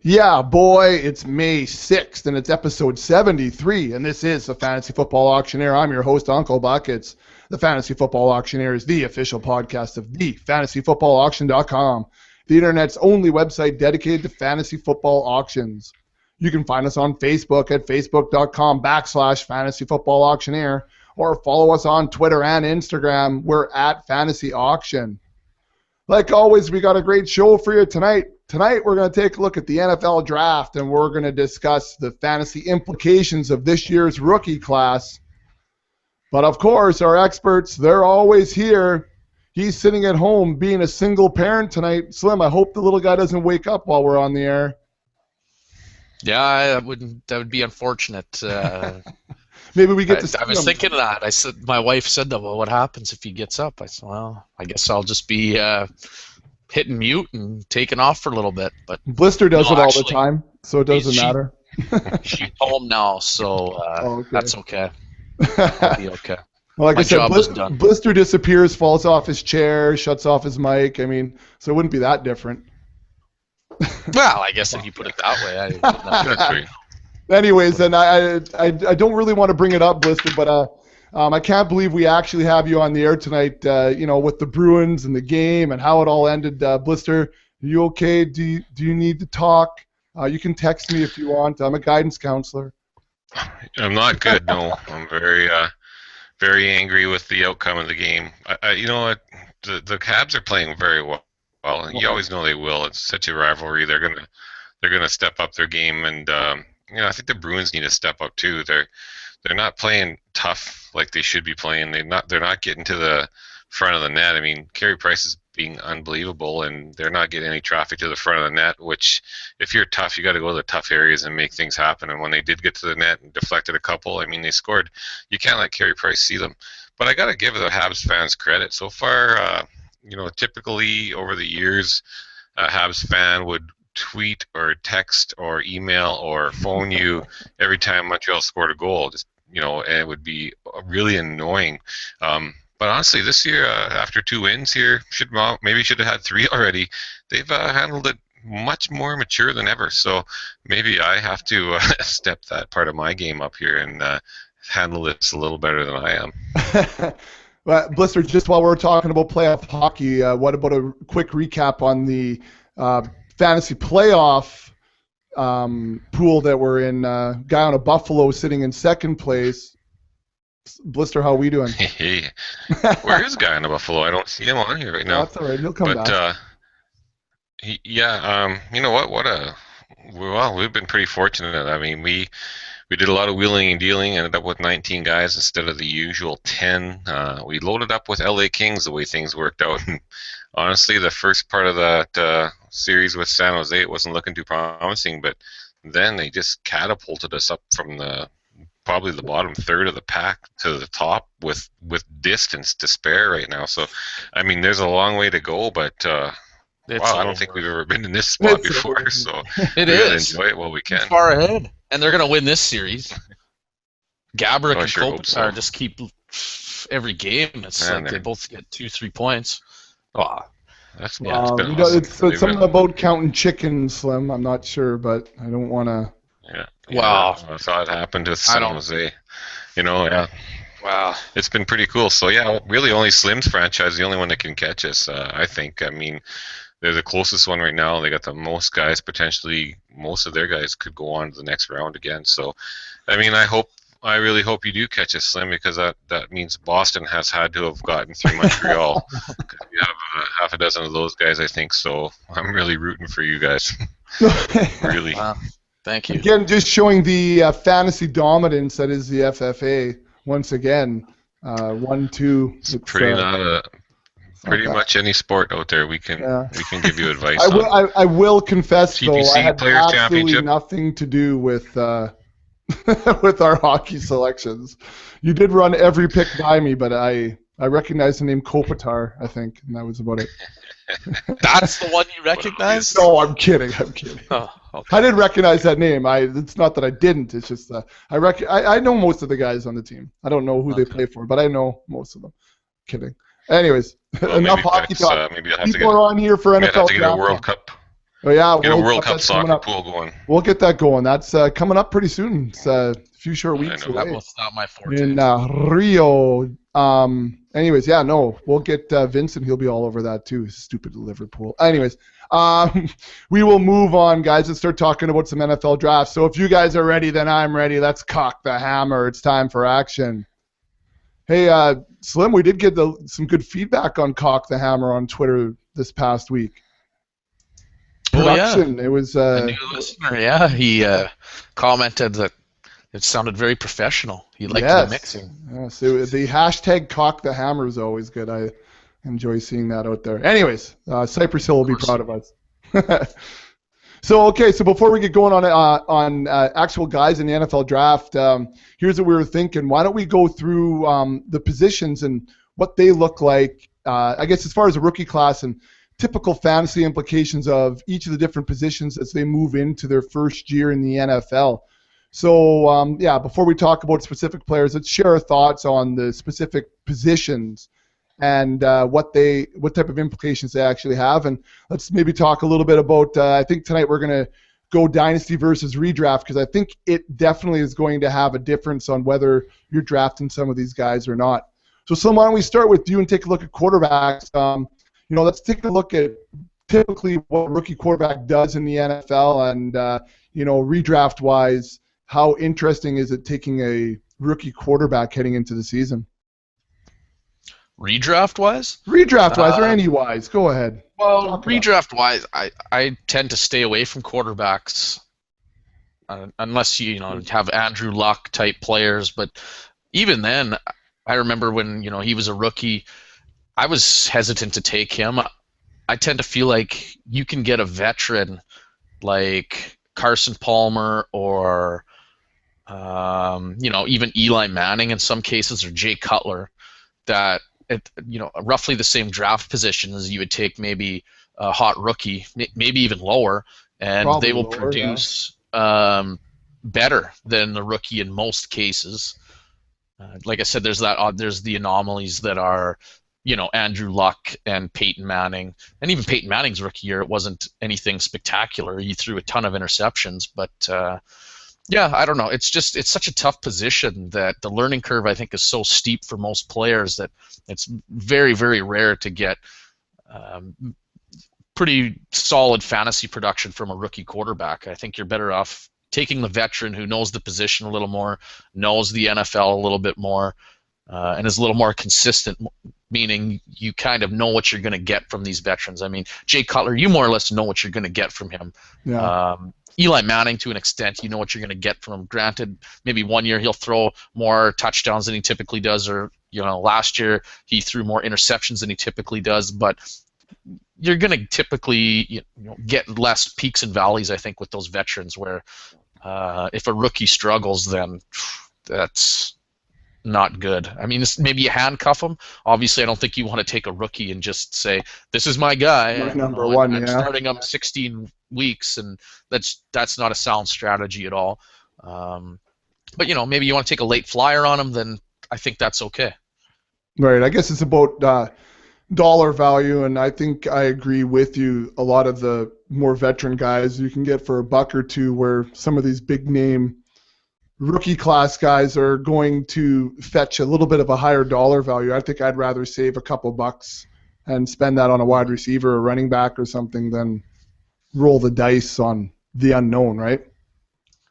Yeah, boy, it's May 6th, and it's episode 73, and this is the Fantasy Football Auctioneer. I'm your host, Uncle Buckets. The Fantasy Football Auctioneer is the official podcast of thefantasyfootballauction.com, the internet's only website dedicated to fantasy football auctions. You can find us on Facebook at facebook.com/Fantasy Football Auctioneer, or follow us on Twitter and Instagram. We're at Fantasy Auction. Like always, we got a great show for you tonight. Tonight, we're going to take a look at the NFL draft, and we're going to discuss the fantasy implications of this year's rookie class. But of course, our experts, they're always here. He's sitting at home being a single parent tonight. Slim, I hope the little guy doesn't wake up while we're on the air. Yeah, that would be unfortunate. Maybe we get to see I was him. thinking that. I said, my wife said that. Well, what happens if he gets up? I said, well, I guess I'll just be hitting mute and taking off for a little bit. But Blister does it all the time, so it doesn't matter. She's home now, so that's okay. I'll be okay. Well, like My I said, job is done. Blister disappears, falls off his chair, shuts off his mic. I mean, so it wouldn't be that different. Well, I guess if you put it that way, that's right. Anyways, and I don't really want to bring it up, Blister, but I can't believe we actually have you on the air tonight. With the Bruins and the game and how it all ended. Blister, are you okay? Do you need to talk? You can text me if you want. I'm a guidance counselor. I'm not good. No, I'm very angry with the outcome of the game. You know what? The Habs are playing very well. Well, you always know they will. It's such a rivalry. They're gonna step up their game, and I think the Bruins need to step up too. They're not playing tough like they should be playing. They're not getting to the front of the net. I mean, Carey Price is being unbelievable, and they're not getting any traffic to the front of the net. Which, if you're tough, you got to go to the tough areas and make things happen. And when they did get to the net and deflected a couple, I mean, they scored. You can't let Carey Price see them. But I got to give the Habs fans credit so far. Typically over the years, a Habs fan would tweet or text or email or phone you every time Montreal scored a goal. And it would be really annoying. But honestly, this year, after 2 wins here, should have had 3 already. They've handled it much more mature than ever. So maybe I have to step that part of my game up here and handle this a little better than I am. Well, Blister, just while we're talking about playoff hockey, what about a quick recap on the fantasy playoff pool that we're in? Guy on a Buffalo sitting in second place. Blister, how are we doing? Hey, where is Guy on a Buffalo? I don't see him on here right now. That's all right. He'll come back. You know what? We've been pretty fortunate. I mean, we did a lot of wheeling and dealing, ended up with 19 guys instead of the usual 10. We loaded up with LA Kings the way things worked out. And honestly, the first part of that series with San Jose, it wasn't looking too promising, but then they just catapulted us up from probably the bottom third of the pack to the top with distance to spare right now. So, I mean, there's a long way to go, but I don't think we've ever been in this spot before. So it we're is. Enjoy it while we can. Far ahead. And they're going to win this series. Gabrick and sure hope so. Kopitar just keep every game. It's like they both get 2-3 points. Oh, that's been awesome. It's something about counting chickens, Slim. I'm not sure, but I don't want to. Yeah. Wow. I saw it happen to San Jose. Yeah. Wow. It's been pretty cool. So, yeah, really only Slim's franchise, the only one that can catch us, I think. I mean, they're the closest one right now. They got the most guys. Potentially, most of their guys could go on to the next round again. So, I mean, I really hope you do catch us, Slim, because that means Boston has had to have gotten through Montreal. We have half a dozen of those guys, I think. So, I'm really rooting for you guys. Really. Wow. Thank you. Again, just showing the fantasy dominance that is the FFA once again. 1-2. It's pretty much any sport out there we can give you advice I will confess, though, I had Players' absolutely Championship. nothing to do with with our hockey selections. You did run every pick by me, but I recognized the name Kopitar, I think, and that was about it. That's the one you recognize? No, I'm kidding. Oh, okay. I did recognize that name. It's not that I didn't. It's just I know most of the guys on the team. I don't know who they play for, but I know most of them. Kidding. Anyways, enough hockey talk. Maybe I'll have People are on here for NFL. Have to get a World Cup. Oh yeah, Get a World Cup that's coming soccer up. pool going. We'll get that going. That's coming up pretty soon. It's a few short I weeks know. That away was not my forte. in Rio. Anyways, yeah, no, we'll get Vincent. He'll be all over that too. Stupid Liverpool. Anyways, we will move on, guys, and start talking about some NFL drafts. So if you guys are ready, then I'm ready. Let's cock the hammer. It's time for action. Hey, Slim, we did get some good feedback on Cock the Hammer on Twitter this past week. Production, Oh, yeah. it was A new listener, yeah. He commented that it sounded very professional. He liked the mixing. Yes, the hashtag Cock the Hammer is always good. I enjoy seeing that out there. Anyways, Cypress Hill will be proud of us. So before we get going on actual guys in the NFL draft, here's what we were thinking. Why don't we go through the positions and what they look like, I guess as far as a rookie class and typical fantasy implications of each of the different positions as they move into their first year in the NFL. So, before we talk about specific players, let's share our thoughts on the specific positions and what type of implications they actually have. And let's maybe talk a little bit about, I think tonight we're going to go dynasty versus redraft, because I think it definitely is going to have a difference on whether you're drafting some of these guys or not. So, Slim, why don't we start with you and take a look at quarterbacks. Let's take a look at typically what a rookie quarterback does in the NFL and, redraft-wise, how interesting is it taking a rookie quarterback heading into the season? Redraft-wise? Redraft-wise or any-wise. Go ahead. Well, redraft-wise, I tend to stay away from quarterbacks unless you have Andrew Luck type players. But even then, I remember when he was a rookie, I was hesitant to take him. I tend to feel like you can get a veteran like Carson Palmer or even Eli Manning in some cases, or Jay Cutler, that roughly the same draft position as you would take maybe a hot rookie, maybe even lower, and probably they will produce better than the rookie in most cases. Like I said, there's the anomalies that are Andrew Luck and Peyton Manning, and even Peyton Manning's rookie year, it wasn't anything spectacular. He threw a ton of interceptions, but I don't know. It's such a tough position that the learning curve, I think, is so steep for most players that it's very, very rare to get pretty solid fantasy production from a rookie quarterback. I think you're better off taking the veteran who knows the position a little more, knows the NFL a little bit more, and is a little more consistent, meaning you kind of know what you're going to get from these veterans. I mean, Jay Cutler, you more or less know what you're going to get from him. Yeah. Eli Manning, to an extent, you know what you're going to get from him. Granted, maybe one year he'll throw more touchdowns than he typically does, or last year he threw more interceptions than he typically does, but you're going to typically get less peaks and valleys, I think, with those veterans, where if a rookie struggles, then that's not good. I mean, maybe you handcuff him. Obviously, I don't think you want to take a rookie and just say, this is my guy. My number one, I'm starting him 16 weeks, and that's not a sound strategy at all. But maybe you want to take a late flyer on him, then I think that's okay. Right. I guess it's about dollar value, and I think I agree with you. A lot of the more veteran guys you can get for $1 or $2, where some of these big name rookie class guys are going to fetch a little bit of a higher dollar value. I think I'd rather save a couple bucks and spend that on a wide receiver or running back or something than roll the dice on the unknown, right?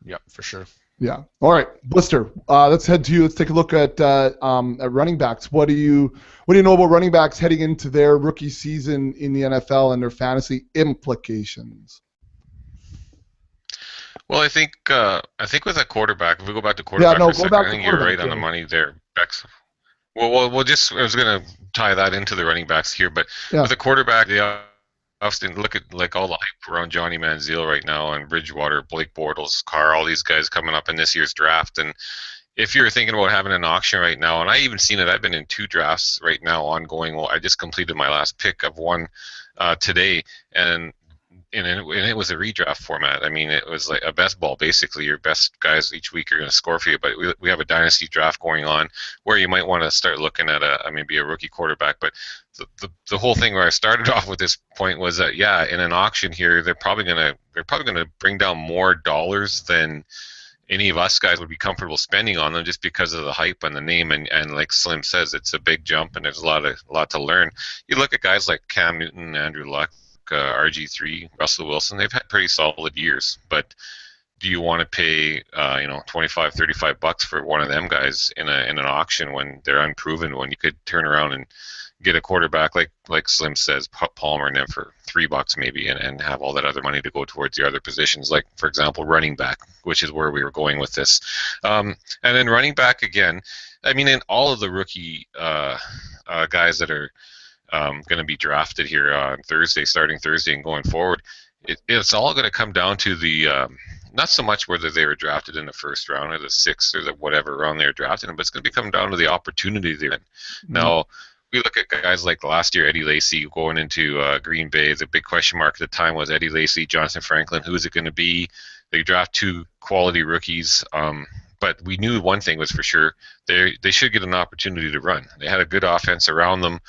Yep, for sure. Yeah. All right, Blister. Let's head to you. Let's take a look at running backs. What do you know about running backs heading into their rookie season in the NFL and their fantasy implications? Well, I think with a quarterback, if we go back to quarterback for a second, I think you're right on the money there, Bex. Well, I was going to tie that into the running backs here, but with a quarterback, they often look at like all the hype around Johnny Manziel right now, and Bridgewater, Blake Bortles, Carr, all these guys coming up in this year's draft. And if you're thinking about having an auction right now, and I even seen it, I've been in 2 drafts right now ongoing. Well, I just completed my last pick of one today, and it was a redraft format. I mean, it was like a best ball. Basically, your best guys each week are going to score for you. But we have a dynasty draft going on where you might want to start looking at maybe a rookie quarterback. But the whole thing where I started off with this point was that in an auction here, they're probably gonna bring down more dollars than any of us guys would be comfortable spending on them, just because of the hype and the name, and like Slim says, it's a big jump and there's a lot to learn. You look at guys like Cam Newton, Andrew Luck, RG3, Russell Wilson. They've had pretty solid years, but do you want to pay $25-$35 for one of them guys in an auction when they're unproven, when you could turn around and get a quarterback like Slim says, Palmer, and them for $3 maybe, and have all that other money to go towards the other positions, like, for example, running back, which is where we were going with this. And then running back again, I mean, in all of the rookie guys that are going to be drafted here on Thursday, starting Thursday and going forward, it's all going to come down to the not so much whether they were drafted in the first round or the sixth or the whatever round they were drafted in, but it's going to come down to the opportunity they're in. Mm-hmm. Now, we look at guys like last year, Eddie Lacy going into Green Bay. The big question mark at the time was Eddie Lacy, Jonathan Franklin. Who is it going to be? They draft two quality rookies, but we knew one thing was for sure: they should get an opportunity to run. They had a good offense around them,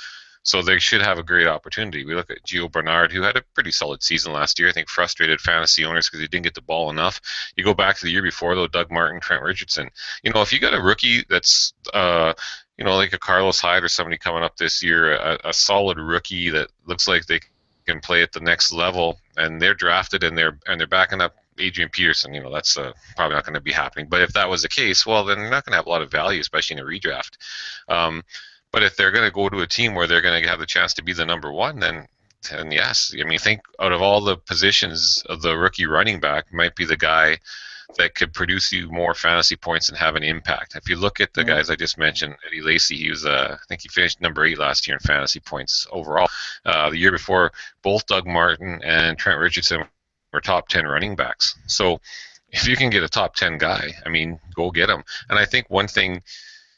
so they should have a great opportunity. We look at Gio Bernard, who had a pretty solid season last year. I think frustrated fantasy owners because he didn't get the ball enough. You go back to the year before, though, Doug Martin, Trent Richardson. If you got a rookie that's like a Carlos Hyde or somebody coming up this year, a solid rookie that looks like they can play at the next level, and they're drafted and they're backing up Adrian Peterson, that's probably not going to be happening. But if that was the case, well, then they're not going to have a lot of value, especially in a redraft. But if they're going to go to a team where they're going to have the chance to be the number one, then yes. I mean, think out of all the positions of the rookie running back might be the guy that could produce you more fantasy points and have an impact. If you look at the guys I just mentioned, Eddie Lacy, he was, I think he finished number 8 last year in fantasy points overall. The year before, both Doug Martin and Trent Richardson were top 10 running backs. So if you can get a top 10 guy, I mean, go get him. And I think one thing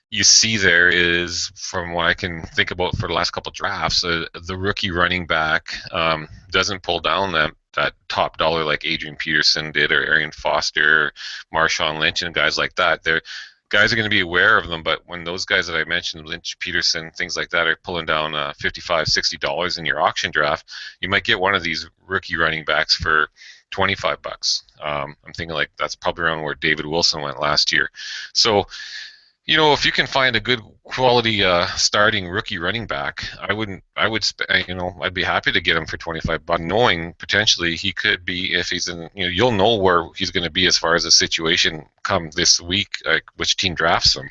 you see there is, from what I can think about for the last couple of drafts, the rookie running back doesn't pull down that top dollar like Adrian Peterson did, or Arian Foster, Marshawn Lynch, and guys like that. Guys are going to be aware of them, but when those guys that I mentioned, Lynch, Peterson, things like that, are pulling down $55, $60 in your auction draft, you might get one of these rookie running backs for $25. I'm thinking like that's probably around where David Wilson went last year. So, if you can find a good quality starting rookie running back, I'd be happy to get him for $25, knowing potentially he could be, if he's in, you'll know where he's going to be as far as the situation come this week, which team drafts him,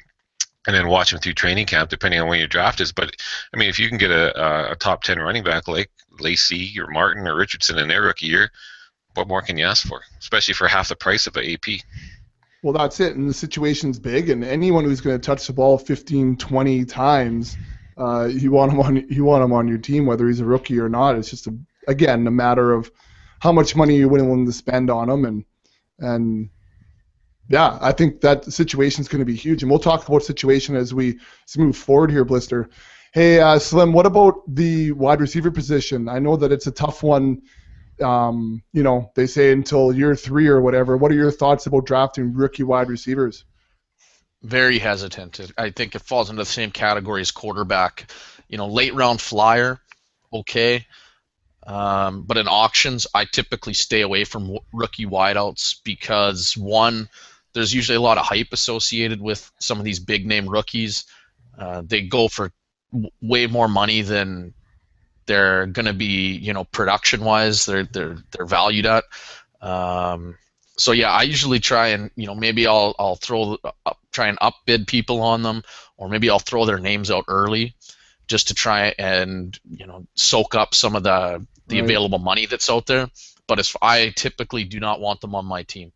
and then watch him through training camp, depending on when your draft is. But I mean, if you can get a top 10 running back like Lacy or Martin or Richardson in their rookie year, what more can you ask for? Especially for half the price of an AP. Well, that's it, and the situation's big, and anyone who's going to touch the ball 15, 20 times, you want him on your team, whether he's a rookie or not. It's just a matter of how much money you're willing to spend on him, and yeah, I think that situation's going to be huge, and we'll talk about situation as we move forward here, Blister. Hey, Slim, what about the wide receiver position? I know that it's a tough one. They say until year 3 or whatever. What are your thoughts about drafting rookie wide receivers? Very hesitant. I think it falls into the same category as quarterback. Late round flyer, okay. But in auctions, I typically stay away from rookie wideouts because, one, there's usually a lot of hype associated with some of these big name rookies. They go for way more money than they're going to be, production-wise, they're valued at. So yeah, I usually try and maybe I'll try and upbid people on them, or maybe I'll throw their names out early, just to try and soak up some of the right. Available money that's out there. But I typically do not want them on my team.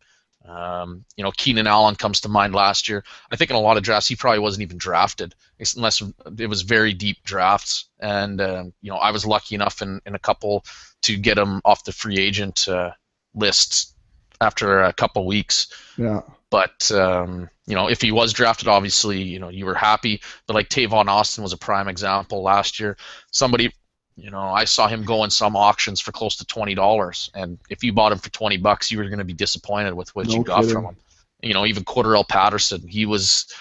Keenan Allen comes to mind last year. I think in a lot of drafts he probably wasn't even drafted, unless it was very deep drafts. And I was lucky enough in a couple to get him off the free agent lists after a couple weeks. Yeah. But if he was drafted, obviously you were happy. But like Tavon Austin was a prime example last year. Somebody I saw him go in some auctions for close to $20, and if you bought him for $20, you were going to be disappointed with what No you got from kidding. him. Even Cordarrelle Patterson, he was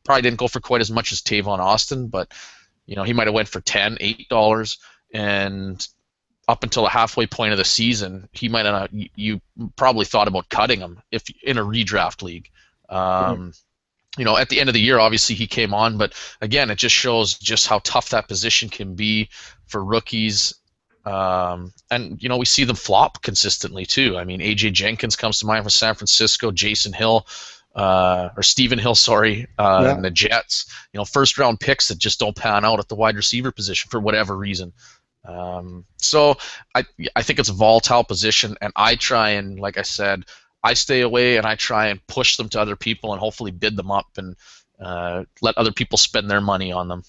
probably didn't go for quite as much as Tavon Austin, but he might have went for $10, $8, and up until the halfway point of the season, he might have. You probably thought about cutting him if in a redraft league. At the end of the year, obviously he came on, but again, it just shows just how tough that position can be for rookies. And we see them flop consistently too. I mean, AJ Jenkins comes to mind for San Francisco, Jason Hill, or Stephen Hill, sorry, and the Jets. First round picks that just don't pan out at the wide receiver position for whatever reason. So I think it's a volatile position, and I try and, like I said, I stay away and I try and push them to other people and hopefully bid them up and let other people spend their money on them.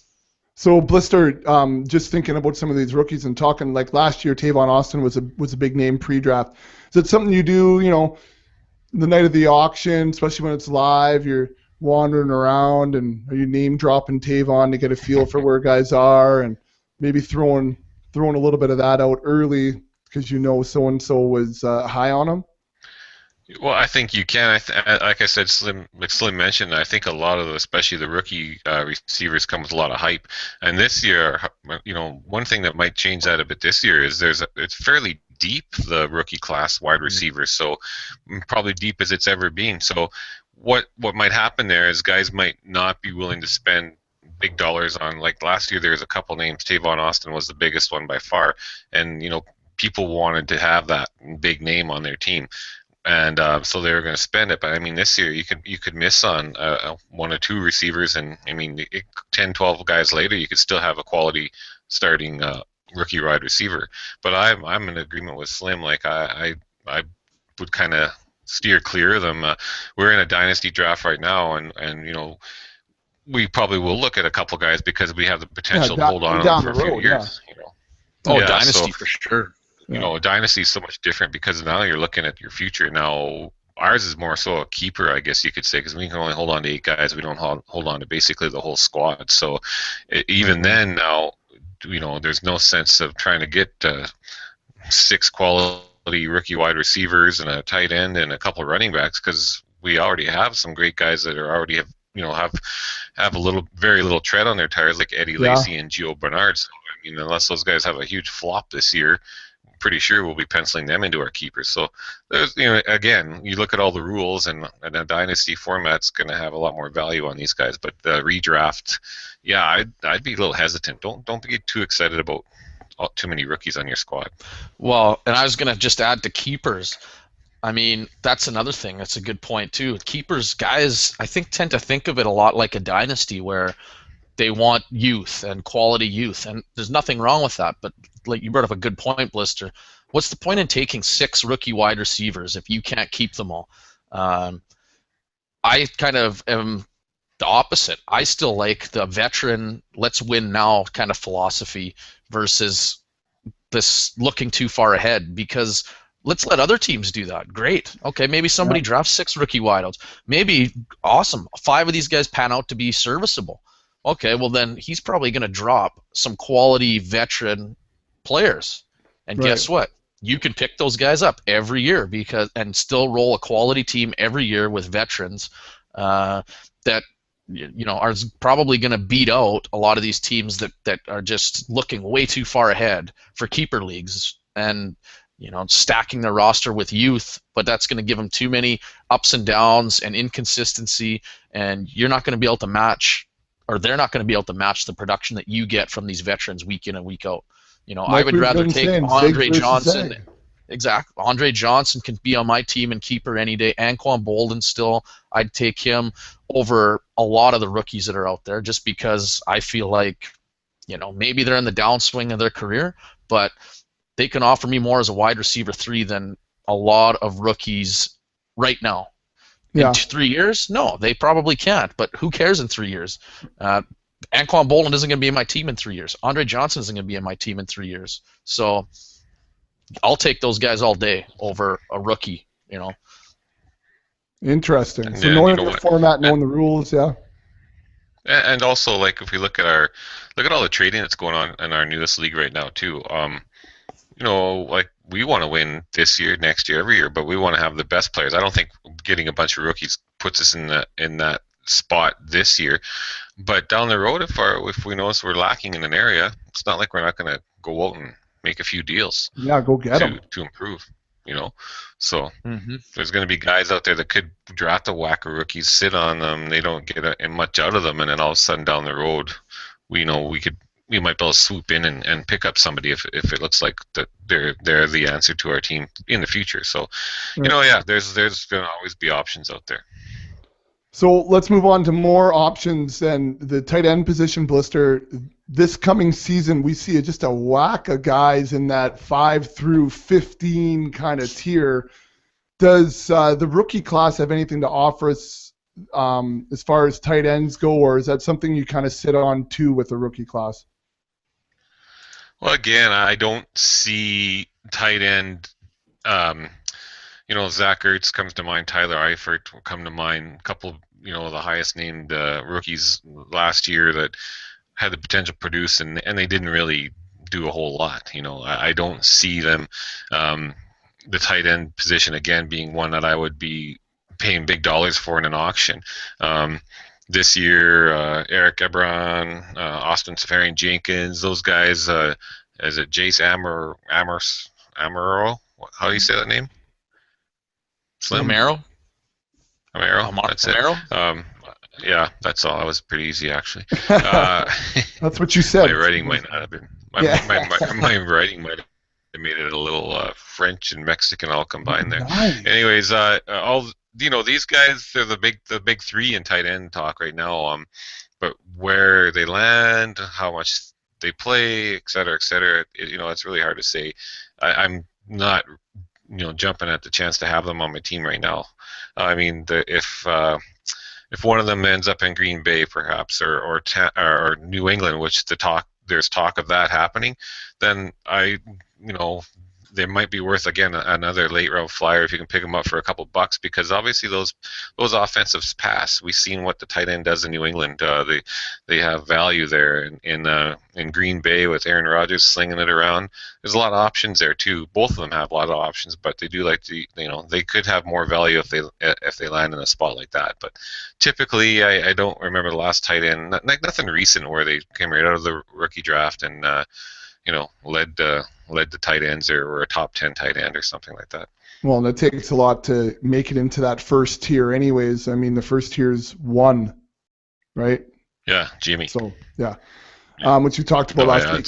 So Blister, just thinking about some of these rookies and talking, like last year, Tavon Austin was a big name pre-draft. Is it something you do, the night of the auction, especially when it's live, you're wandering around, and are you name dropping Tavon to get a feel for where guys are, and maybe throwing a little bit of that out early because so and so was high on him? Well, I think you can. Like I said, Slim mentioned, I think a lot of, especially the rookie receivers, come with a lot of hype. And this year, one thing that might change that a bit this year is it's fairly deep, the rookie class wide receivers. So probably deep as it's ever been. So what might happen there is guys might not be willing to spend big dollars on, like last year there was a couple names. Tavon Austin was the biggest one by far, and people wanted to have that big name on their team. And so they were going to spend it. But I mean, this year you could miss on one or two receivers, and I mean, 10, 12 guys later, you could still have a quality starting rookie wide receiver. But I'm in agreement with Slim. Like I would kind of steer clear of them. We're in a dynasty draft right now, and we probably will look at a couple guys because we have the potential to hold on to them for a few years. Dynasty for sure. A dynasty is so much different because now you're looking at your future. Now, ours is more so a keeper, I guess you could say, because we can only hold on to 8 guys. We don't hold on to basically the whole squad. So even then, now, there's no sense of trying to get 6 quality rookie wide receivers and a tight end and a couple of running backs, because we already have some great guys that are already have very little tread on their tires, like Eddie Lacy and Gio Bernard. So, I mean, unless those guys have a huge flop this year, pretty sure we'll be penciling them into our keepers. So there's, again, you look at all the rules, and a dynasty format's going to have a lot more value on these guys. But the redraft, I'd be a little hesitant. Don't get too excited about too many rookies on your squad. Well, and I was going to just add to keepers. I mean, that's another thing. That's a good point too. Keepers, guys, I think tend to think of it a lot like a dynasty, where they want youth and quality youth, and there's nothing wrong with that. But like you brought up a good point, Blister. What's the point in taking 6 rookie wide receivers if you can't keep them all? I kind of am the opposite. I still like the veteran, let's win now kind of philosophy versus this looking too far ahead, because let's let other teams do that. Great. Okay, maybe somebody drafts 6 rookie wideouts. Maybe, awesome, 5 of these guys pan out to be serviceable. Okay, well then he's probably going to drop some quality veteran players. And guess what? You can pick those guys up every year and still roll a quality team every year with veterans that are probably going to beat out a lot of these teams that are just looking way too far ahead for keeper leagues and stacking their roster with youth, but that's going to give them too many ups and downs and inconsistency, and you're not going to be able to match, or they're not going to be able to match the production that you get from these veterans week in and week out. I would rather take Andre Johnson. Exactly. Andre Johnson can be on my team and keeper any day. Anquan Bolden still, I'd take him over a lot of the rookies that are out there, just because I feel like, maybe they're in the downswing of their career, but they can offer me more as a wide receiver 3 than a lot of rookies right now. In 3 years? No, they probably can't, but who cares in 3 years? Anquan Bolden isn't going to be in my team in 3 years. Andre Johnson isn't going to be in my team in 3 years. So I'll take those guys all day over a rookie, Interesting. So knowing the format, knowing the rules, And also, like, if we look at all the trading that's going on in our newest league right now too. Like, we want to win this year, next year, every year, but we want to have the best players. I don't think getting a bunch of rookies puts us in that spot this year. But down the road, if we notice we're lacking in an area, it's not like we're not going to go out and make a few deals Yeah, go get them. to improve. So Mm-hmm. there's going to be guys out there that could draft a whack of rookies, sit on them, they don't get much out of them, and then all of a sudden down the road, we might be able to swoop in and pick up somebody if it looks like that they're the answer to our team in the future. So, yeah, there's going to always be options out there. So let's move on to more options and the tight end position, Blister. This coming season, we see just a whack of guys in that 5 through 15 kind of tier. Does the rookie class have anything to offer us as far as tight ends go, or is that something you kind of sit on too with the rookie class? Well, again, I don't see tight end. Zach Ertz comes to mind. Tyler Eifert will come to mind. A couple of, the highest named rookies last year that had the potential to produce, and they didn't really do a whole lot. I don't see them, the tight end position, again, being one that I would be paying big dollars for in an auction. This year, Eric Ebron, Austin Safarian-Jenkins, those guys, is it Jace Amaro? How do you say that name? Slim? Amaro? That's it. Amaro? Yeah, that's all. That was pretty easy, actually. That's what you said. My writing might not have been. My writing might have made it a little French and Mexican all combined there. Nice. Anyways, these guys, they're the big three in tight end talk right now. But where they land, how much they play, et cetera, it's really hard to say. I'm not jumping at the chance to have them on my team right now. I mean, if one of them ends up in Green Bay, perhaps, or New England, which there's talk of that happening, then they might be worth, again, another late round flyer if you can pick them up for a couple bucks, because obviously those offensives pass. We've seen what the tight end does in New England. They have value there in Green Bay with Aaron Rodgers slinging it around. There's a lot of options there too. Both of them have a lot of options, but they do like to, they could have more value if they land in a spot like that. But typically, I don't remember the last tight end, nothing recent where they came right out of the rookie draft and led the tight ends or a top 10 tight end or something like that. Well, and it takes a lot to make it into that first tier anyways. I mean, the first tier is 1, right? Yeah, Jimmy. So, yeah. Which you talked about last week.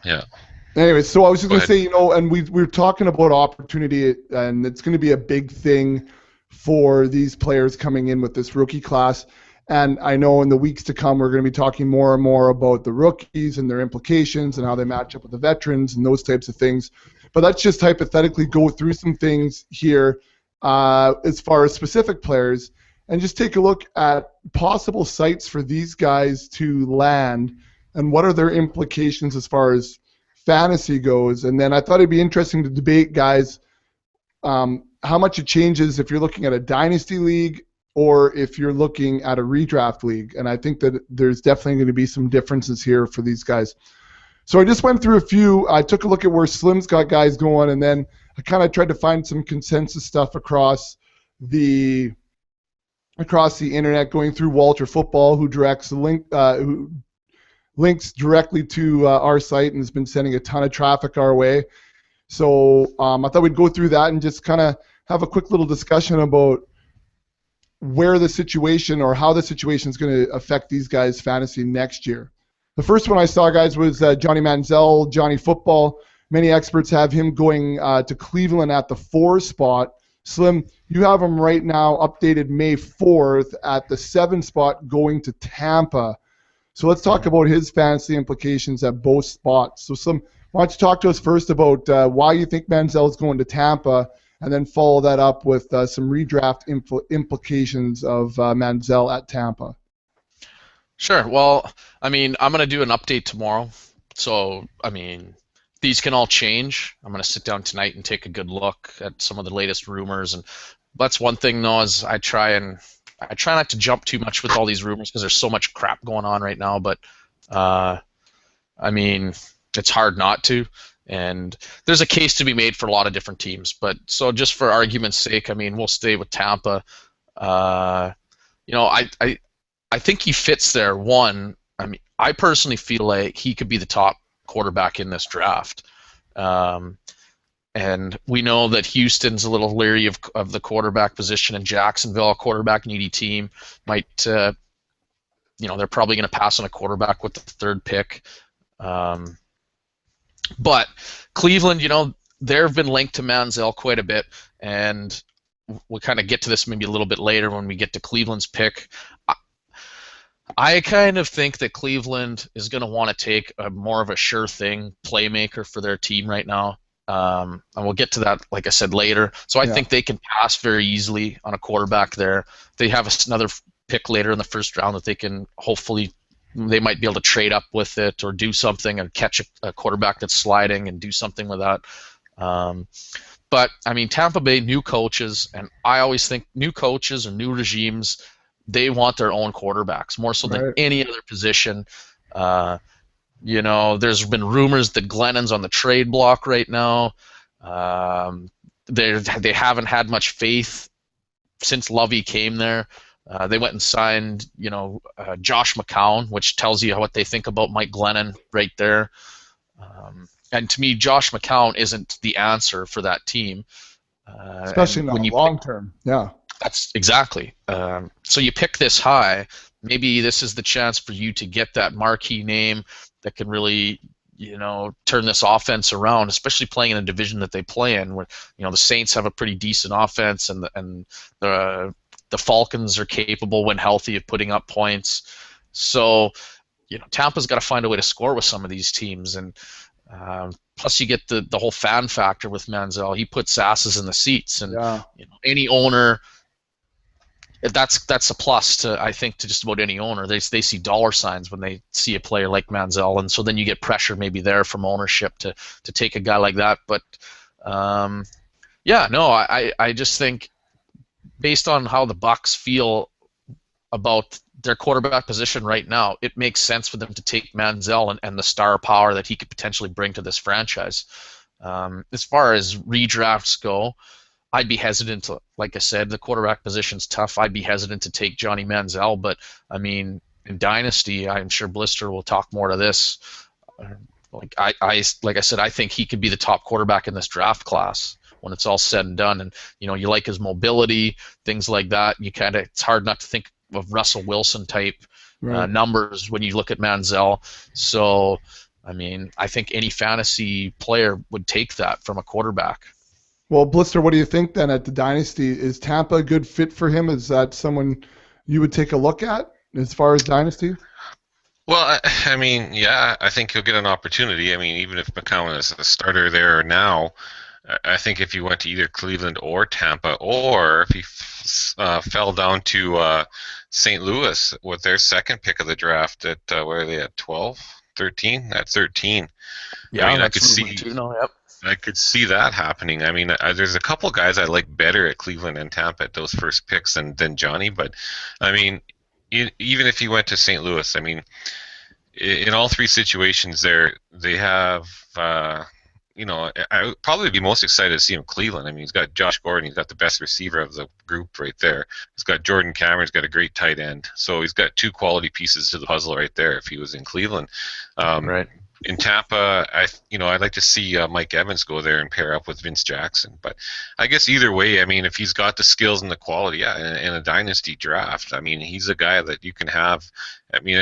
Yeah. Anyway, so I was just going to say, and we were talking about opportunity, and it's going to be a big thing for these players coming in with this rookie class. And I know in the weeks to come, we're going to be talking more and more about the rookies and their implications and how they match up with the veterans and those types of things. But let's just hypothetically go through some things here as far as specific players and just take a look at possible sites for these guys to land and what are their implications as far as fantasy goes. And then I thought it'd be interesting to debate, guys, how much it changes if you're looking at a dynasty league or if you're looking at a redraft league. And I think that there's definitely going to be some differences here for these guys. So I just went through a few. I took a look at where Slim's got guys going, and then I kind of tried to find some consensus stuff across the internet, going through Walter Football, who links directly to our site and has been sending a ton of traffic our way. So I thought we'd go through that and just kind of have a quick little discussion about where the situation or how the situation is going to affect these guys' fantasy next year. The first one I saw, guys, was Johnny Manziel, Johnny Football. Many experts have him going to Cleveland at the 4 spot. Slim, you have him right now updated May 4th at the 7 spot going to Tampa. So let's talk about his fantasy implications at both spots. So Slim, why don't you talk to us first about why you think Manziel is going to Tampa, and then follow that up with some redraft implications of Manziel at Tampa. Sure. Well, I mean, I'm going to do an update tomorrow. So, I mean, these can all change. I'm going to sit down tonight and take a good look at some of the latest rumors. And that's one thing, though, is I try and I try not to jump too much with all these rumors because there's so much crap going on right now. But I mean, it's hard not to. And there's a case to be made for a lot of different teams. But so just for argument's sake, I mean, we'll stay with Tampa. You know, I think he fits there. One, I mean, I personally feel like he could be the top quarterback in this draft. And we know that Houston's a little leery of the quarterback position, and Jacksonville, a quarterback needy team, might, you know, they're probably going to pass on a quarterback with the third pick. But Cleveland, you know, they've been linked to Manziel quite a bit, and we'll kind of get to this maybe a little bit later when we get to Cleveland's pick. I kind of think that Cleveland is going to want to take more of a sure thing playmaker for their team right now. And we'll get to that, like I said, later. So I think they can pass very easily on a quarterback there. They have another pick later in the first round that they can hopefully, they might be able to trade up with it or do something and catch a quarterback that's sliding and do something with that. But, I mean, Tampa Bay, new coaches, and I always think new coaches or new regimes, they want their own quarterbacks more so than any other position. You know, there's been rumors that Glennon's on the trade block right now. They haven't had much faith since Lovey came there. They went and signed, you know, Josh McCown, which tells you what they think about Mike Glennon right there. And to me, Josh McCown isn't the answer for that team. Especially not long term. Yeah. That's exactly. So you pick this high. Maybe this is the chance for you to get that marquee name that can really, you know, turn this offense around, especially playing in a division that they play in, where, you know, the Saints have a pretty decent offense, and the Falcons are capable when healthy of putting up points. So, you know, Tampa's got to find a way to score with some of these teams, and plus you get the whole fan factor with Manziel. He puts asses in the seats, and you know, any owner. That's a plus to, I think, to just about any owner. They see dollar signs when they see a player like Manziel, and so then you get pressure maybe there from ownership to take a guy like that. But I just think based on how the Bucs feel about their quarterback position right now, it makes sense for them to take Manziel and the star power that he could potentially bring to this franchise. As far as redrafts go, I'd be hesitant to, like I said, the quarterback position's tough. I'd be hesitant to take Johnny Manziel, but I mean, in Dynasty, I'm sure Blister will talk more to this. Like I said, I think he could be the top quarterback in this draft class when it's all said and done. And you know, you like his mobility, things like that. It's hard not to think of Russell Wilson type numbers when you look at Manziel. So, I mean, I think any fantasy player would take that from a quarterback. Well, Blister, what do you think then at the Dynasty? Is Tampa a good fit for him? Is that someone you would take a look at as far as Dynasty? Well, I mean, yeah, I think he'll get an opportunity. I mean, even if McCown is a starter there now, I think if he went to either Cleveland or Tampa, or if he fell down to St. Louis with their second pick of the draft at, where are they at, 12, 13? At 13. Yeah, I mean, I could see. I could see that happening. I mean, there's a couple guys I like better at Cleveland and Tampa at those first picks than Johnny. But, I mean, even if he went to St. Louis, I mean, in all three situations there, they have, you know, I would probably be most excited to see him Cleveland. I mean, he's got Josh Gordon. He's got the best receiver of the group right there. He's got Jordan Cameron. He's got a great tight end. So he's got two quality pieces to the puzzle right there if he was in Cleveland. Right. In Tampa, I'd like to see Mike Evans go there and pair up with Vince Jackson. But I guess either way, I mean, if he's got the skills and the quality, in a dynasty draft, I mean, he's a guy that you can have. I mean,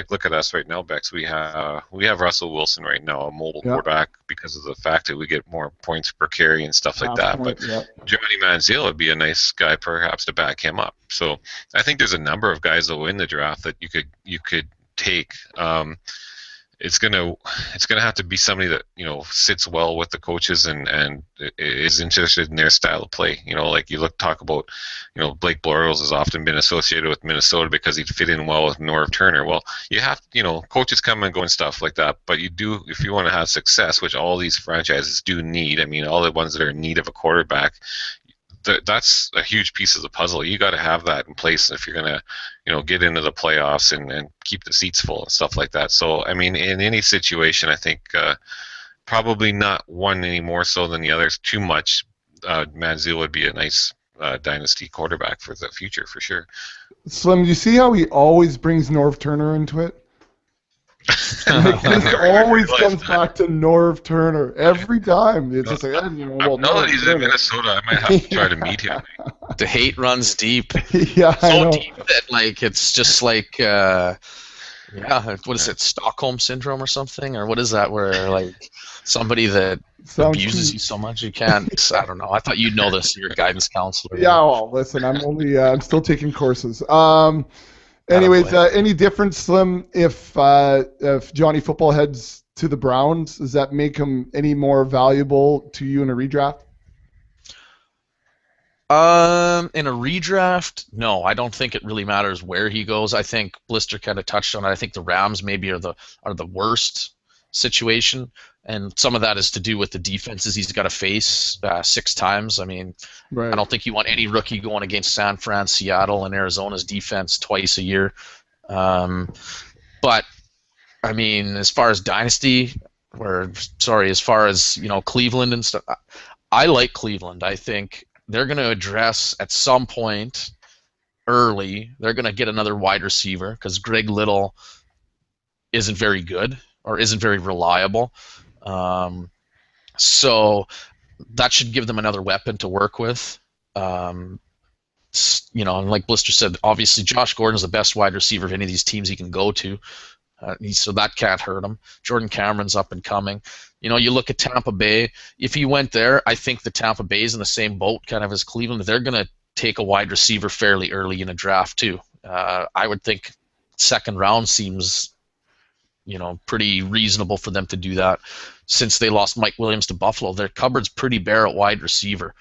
look at us right now, Bex. We have Russell Wilson right now, a mobile quarterback, because of the fact that we get more points per carry and stuff like that. But Johnny Manziel would be a nice guy, perhaps, to back him up. So I think there's a number of guys though in the draft that you could take. It's gonna have to be somebody that, you know, sits well with the coaches and is interested in their style of play. You know, like talk about, you know, Blake Bortles has often been associated with Minnesota because he'd fit in well with Norv Turner. Well, you have, you know, coaches come and go and stuff like that, but you do, if you want to have success, which all these franchises do need. I mean, all the ones that are in need of a quarterback, that's a huge piece of the puzzle. You got to have that in place if you're gonna, get into the playoffs and keep the seats full and stuff like that. So I mean, in any situation, I think probably not one any more so than the others too much. Manziel would be a nice dynasty quarterback for the future for sure. Slim, do you see how he always brings Norv Turner into it? This always comes back to Norv Turner every time. It's just like, now that he's in Minnesota, I might have to try to meet him. The hate runs deep. Yeah, so deep that it's just like, what is it, Stockholm syndrome or something, or what is that? Where somebody that abuses you so much you can't. I don't know. I thought you'd know this. You're a guidance counselor. Yeah, well, listen, I'm still taking courses. Anyways, any difference, Slim, if Johnny Football heads to the Browns? Does that make him any more valuable to you in a redraft? In a redraft, no. I don't think it really matters where he goes. I think Blister kind of touched on it. I think the Rams maybe are the worst situation, and some of that is to do with the defenses he's got to face 6 times. I mean, right. I don't think you want any rookie going against San Fran, Seattle, and Arizona's defense twice a year. But I mean, as far as dynasty, as far as Cleveland and stuff, I like Cleveland. I think they're going to address at some point early. They're going to get another wide receiver because Greg Little isn't very good or isn't very reliable. So that should give them another weapon to work with. And like Blister said, obviously Josh Gordon's the best wide receiver of any of these teams he can go to. So that can't hurt him. Jordan Cameron's up and coming. You look at Tampa Bay. If he went there, I think the Tampa Bay's in the same boat kind of as Cleveland. They're going to take a wide receiver fairly early in a draft too. I would think second round seems pretty reasonable for them to do that. Since they lost Mike Williams to Buffalo, their cupboard's pretty bare at wide receiver.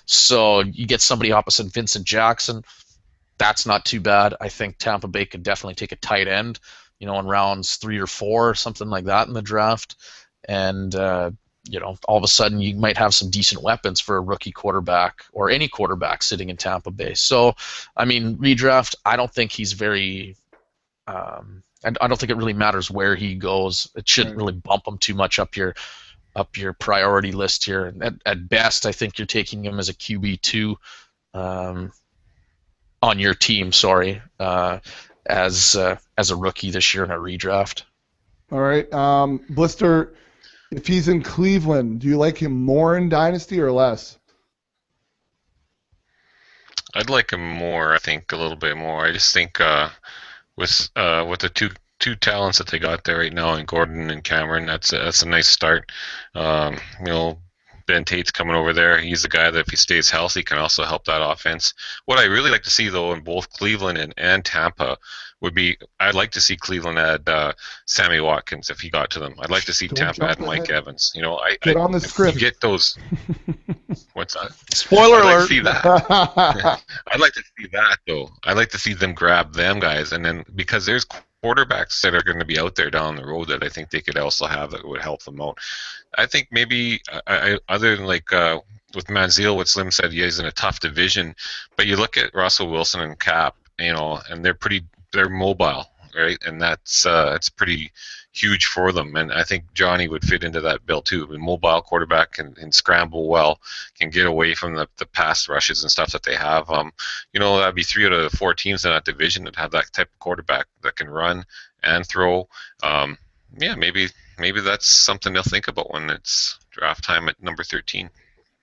So you get somebody opposite Vincent Jackson, that's not too bad. I think Tampa Bay could definitely take a tight end, in rounds 3 or 4 or something like that in the draft. And, all of a sudden you might have some decent weapons for a rookie quarterback or any quarterback sitting in Tampa Bay. So, I mean, redraft, I don't think he's very and I don't think it really matters where he goes. It shouldn't really bump him too much up your priority list here. At best, I think you're taking him as a QB2 on your team. As a rookie this year in a redraft. All right, Blister. If he's in Cleveland, do you like him more in Dynasty or less? I'd like him more. I think a little bit more. I just think with the two talents that they got there right now in Gordon and Cameron, that's a nice start. Ben Tate's coming over there. He's the guy that if he stays healthy can also help that offense. What I really like to see though in both Cleveland and Tampa would be I'd like to see Cleveland add Sammy Watkins if he got to them. I'd like to see Tampa add Mike Evans. Get on the script. Get those. What's that? Spoiler alert. I'd like to see that. I'd like to see that though. I'd like to see them grab them guys, and then because there's quarterbacks that are going to be out there down the road that I think they could also have that would help them out. I think maybe other than with Manziel, what Slim said, he's in a tough division, but you look at Russell Wilson and Cap, and they're mobile, right? And that's pretty huge for them. And I think Johnny would fit into that bill too. A mobile quarterback can scramble well, can get away from the pass rushes and stuff that they have. That'd be 3 out of the 4 teams in that division that have that type of quarterback that can run and throw. Maybe that's something they'll think about when it's draft time at number 13.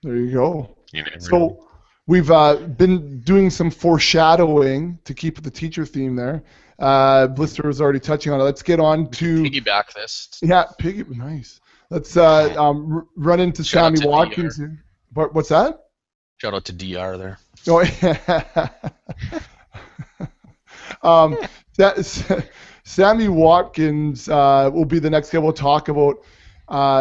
There you go. So we've been doing some foreshadowing to keep the teacher theme there. Blister was already touching on it. Let's get on to piggyback this. Yeah, nice. Let's run into Shout Sammy Watkins. What's that? Shout out to DR there. Oh, yeah. Sammy Watkins will be the next guy we'll talk about.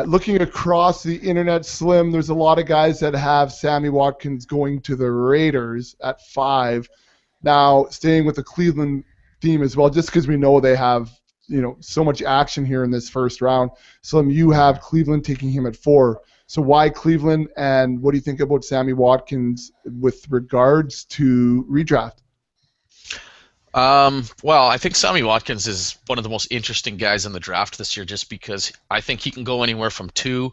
Looking across the internet, Slim, there's a lot of guys that have Sammy Watkins going to the Raiders at 5. Now, staying with the Cleveland theme as well, just because we know they have so much action here in this first round. Slim, you have Cleveland taking him at 4. So why Cleveland, and what do you think about Sammy Watkins with regards to redraft? Well, I think Sammy Watkins is one of the most interesting guys in the draft this year just because I think he can go anywhere from 2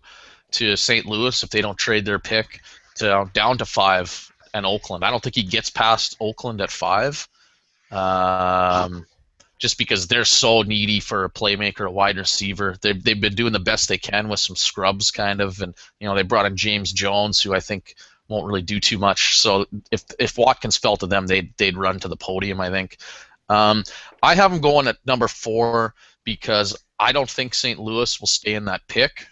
to St. Louis if they don't trade their pick to down to 5 and Oakland. I don't think he gets past Oakland at 5. Just because they're so needy for a playmaker, a wide receiver. They've been doing the best they can with some scrubs, kind of, and they brought in James Jones, who I think won't really do too much. So if Watkins fell to them, they'd run to the podium, I think. I have him going at number 4 because I don't think St. Louis will stay in that pick.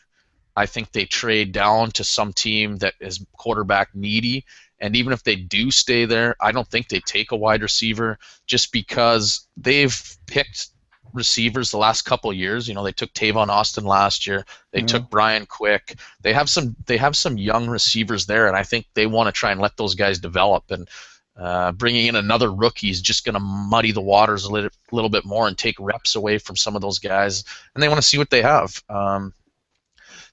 I think they trade down to some team that is quarterback needy. And even if they do stay there, I don't think they take a wide receiver just because they've picked receivers the last couple of years. They took Tavon Austin last year. They took Brian Quick. They have some young receivers there, and I think they want to try and let those guys develop. And bringing in another rookie is just going to muddy the waters a little bit more and take reps away from some of those guys. And they want to see what they have.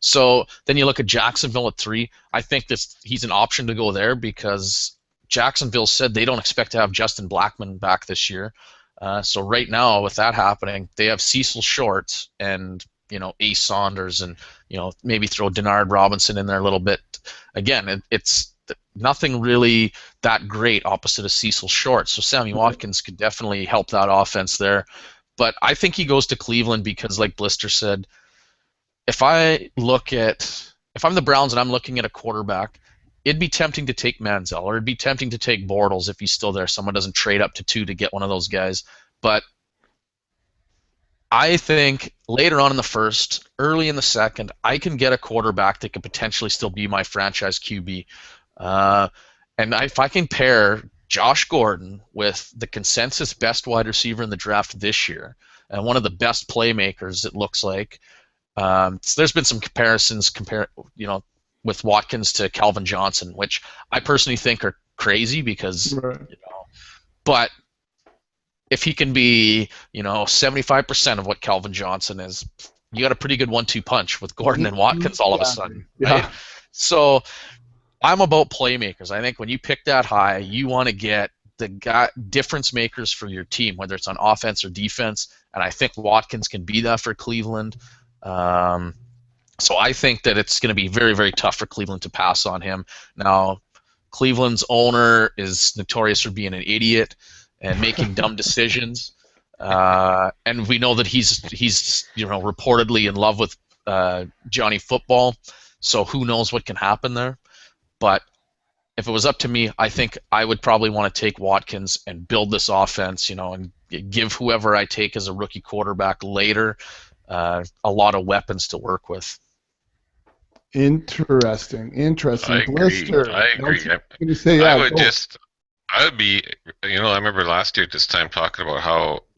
So then you look at Jacksonville at 3. I think he's an option to go there because Jacksonville said they don't expect to have Justin Blackmon back this year. So right now, with that happening, they have Cecil Short and Ace Saunders and maybe throw Denard Robinson in there a little bit. Again, it's nothing really that great opposite of Cecil Short. So Sammy Watkins could definitely help that offense there. But I think he goes to Cleveland because, like Blister said, if I'm the Browns and I'm looking at a quarterback, it'd be tempting to take Manziel, or it'd be tempting to take Bortles if he's still there. Someone doesn't trade up to 2 to get one of those guys. But I think later on in the first, early in the second, I can get a quarterback that could potentially still be my franchise QB. And if I can pair Josh Gordon with the consensus best wide receiver in the draft this year and one of the best playmakers, it looks like. So there's been some comparisons, with Watkins to Calvin Johnson, which I personally think are crazy because, but if he can be, 75% of what Calvin Johnson is, you got a pretty good 1-2 punch with Gordon and Watkins all of a sudden, right? So I'm about playmakers. I think when you pick that high, you want to get the difference makers for your team, whether it's on offense or defense, and I think Watkins can be that for Cleveland. So I think that it's going to be very, very tough for Cleveland to pass on him. Now, Cleveland's owner is notorious for being an idiot and making dumb decisions, and we know that he's reportedly in love with Johnny Football. So who knows what can happen there? But if it was up to me, I think I would probably want to take Watkins and build this offense, and give whoever I take as a rookie quarterback later a lot of weapons to work with. Interesting. I agree. Blister, I agree. I would be, I remember last year at this time talking about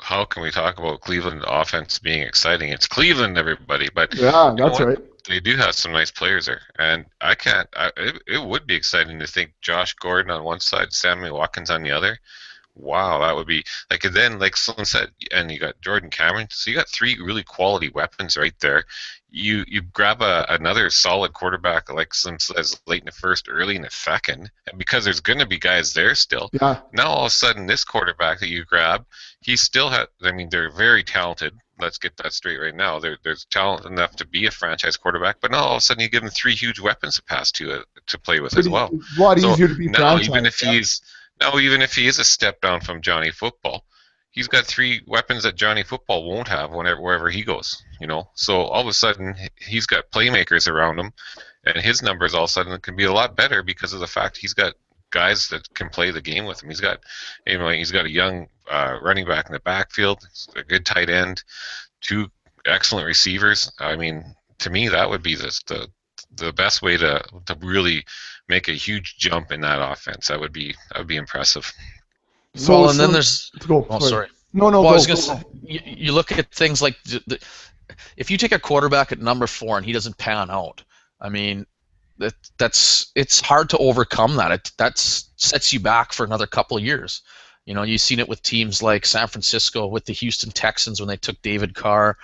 how can we talk about Cleveland offense being exciting? It's Cleveland, everybody. But yeah, that's right. They do have some nice players there, and it would be exciting to think Josh Gordon on one side, Sammy Watkins on the other. Wow, that would be like, and then like someone said, and you got Jordan Cameron, so you got 3 really quality weapons right there. You grab another solid quarterback, like some says, late in the first, early in the second, and because there's going to be guys there still. Yeah. Now all of a sudden, this quarterback that you grab, he still has. I mean, they're very talented. Let's get that straight right now. There's talent enough to be a franchise quarterback, but now all of a sudden you give him 3 huge weapons to pass to play with as well. A lot easier to be now, franchise. even if he is a step down from Johnny Football, he's got 3 weapons that Johnny Football won't have wherever he goes. So all of a sudden he's got playmakers around him, and his numbers all of a sudden can be a lot better because of the fact he's got guys that can play the game with him. He's got a young running back in the backfield, a good tight end, 2 excellent receivers. I mean, to me, that would be the best way to really make a huge jump in that offense. That would be impressive. Then there's. Sorry. No. Well, I was going to say, you look at things like if you take a quarterback at number 4 and he doesn't pan out, I mean, it's hard to overcome that. That sets you back for another couple of years. You've seen it with teams like San Francisco with the Houston Texans when they took David Carr,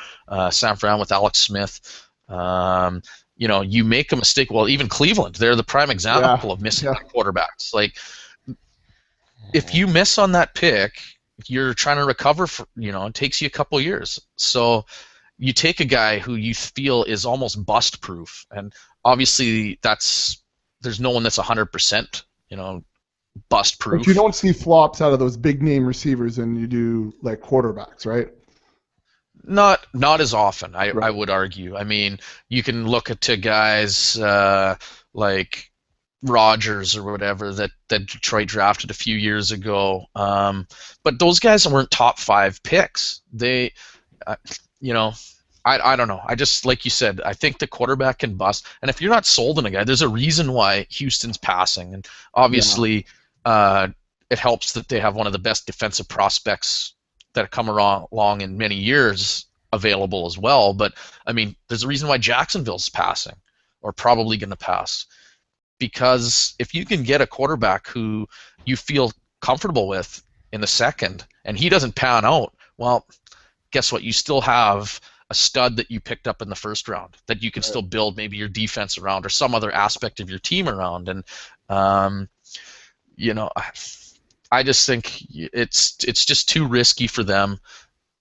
San Fran with Alex Smith. you make a mistake. Well, even Cleveland, they're the prime example of missing quarterbacks. Like, if you miss on that pick, you're trying to recover for, it takes you a couple years. So you take a guy who you feel is almost bust proof, and obviously there's no one that's 100%, bust proof. But you don't see flops out of those big name receivers, and you do like quarterbacks, right? Not as often, I would argue. I mean, you can look at guys like Rodgers or whatever that Detroit drafted a few years ago, but those guys weren't top 5 picks. They, I don't know. I just, like you said, I think the quarterback can bust, and if you're not sold on a guy, there's a reason why Houston's passing, and obviously it helps that they have one of the best defensive prospects that have come along in many years available as well. But I mean, there's a reason why Jacksonville's passing, or probably going to pass, because if you can get a quarterback who you feel comfortable with in the second, and he doesn't pan out, well, guess what? You still have a stud that you picked up in the first round that you can still build maybe your defense around or some other aspect of your team around. And I just think it's just too risky for them.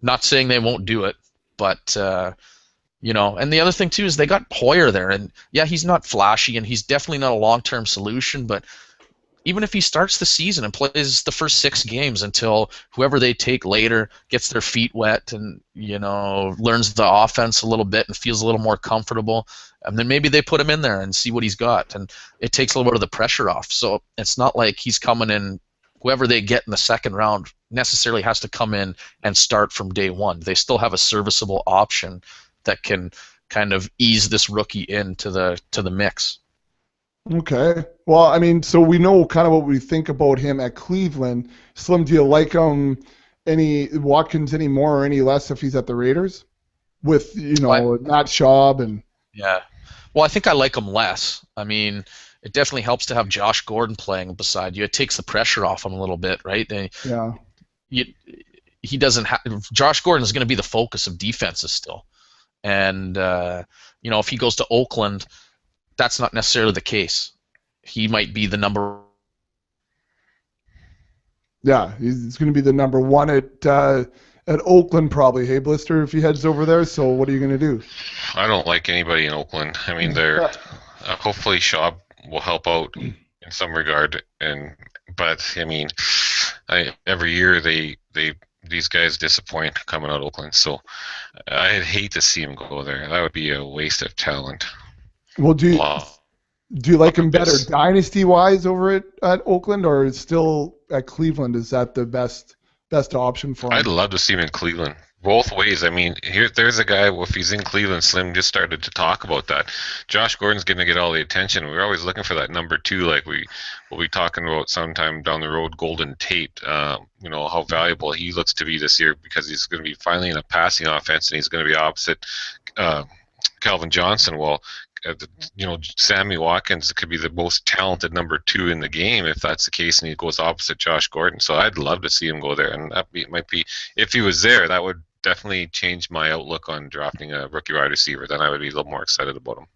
Not saying they won't do it, but and the other thing too is they got Hoyer there, and yeah, he's not flashy, and he's definitely not a long-term solution. But even if he starts the season and plays the first 6 games until whoever they take later gets their feet wet and learns the offense a little bit and feels a little more comfortable, and then maybe they put him in there and see what he's got, and it takes a little bit of the pressure off. So it's not like he's coming in. Whoever they get in the second round necessarily has to come in and start from day one. They still have a serviceable option that can kind of ease this rookie into the mix. Okay. Well, I mean, so we know kind of what we think about him at Cleveland. Slim, do you like Watkins any more or any less if he's at the Raiders? With, Matt Schaub and... Yeah. Well, I think I like him less. I mean, it definitely helps to have Josh Gordon playing beside you. It takes the pressure off him a little bit, right? Yeah. He doesn't have... Josh Gordon is going to be the focus of defenses still. And, if he goes to Oakland, that's not necessarily the case. He might be the number... Yeah, he's going to be the number 1 at Oakland probably. Hey, Blister, if he heads over there, so what are you going to do? I don't like anybody in Oakland. I mean, they're... hopefully Schaub will help out in some regard, but I mean, every year these guys disappoint coming out of Oakland, so I'd hate to see him go there. That would be a waste of talent. Well, do you like him better dynasty-wise over at Oakland, or still at Cleveland? Is that the best option for him? I'd love to see him in Cleveland. Both ways. I mean, there's a guy, if he's in Cleveland, Slim just started to talk about that. Josh Gordon's going to get all the attention. We're always looking for that number 2, like we'll be talking about sometime down the road, Golden Tate, how valuable he looks to be this year, because he's going to be finally in a passing offense, and he's going to be opposite Calvin Johnson. Well, Sammy Watkins could be the most talented number 2 in the game if that's the case, and he goes opposite Josh Gordon. So I'd love to see him go there, and might be, if he was there, that would definitely change my outlook on drafting a rookie wide receiver. Then I would be a little more excited about him.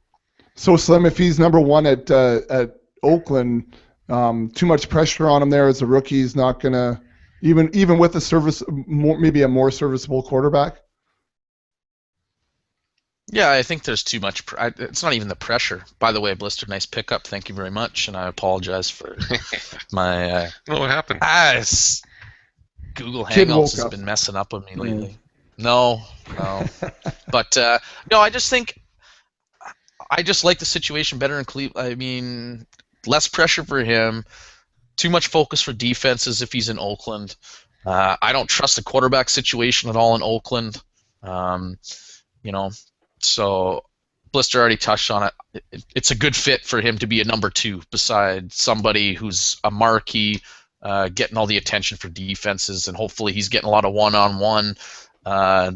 So Slim, if he's number 1 at Oakland, too much pressure on him there as a rookie. He's not gonna even with maybe a more serviceable quarterback. Yeah, I think there's too much. It's not even the pressure. By the way, Blister, nice pickup. Thank you very much, and I apologize for my. What happened? Google Hangouts has been messing up with me lately. No. But no, I just think I just like the situation better in Cleveland. I mean, less pressure for him, too much focus for defenses if he's in Oakland. I don't trust the quarterback situation at all in Oakland. So Blister already touched on it. It's a good fit for him to be a number 2 beside somebody who's a marquee, getting all the attention for defenses, and hopefully he's getting a lot of one-on-one.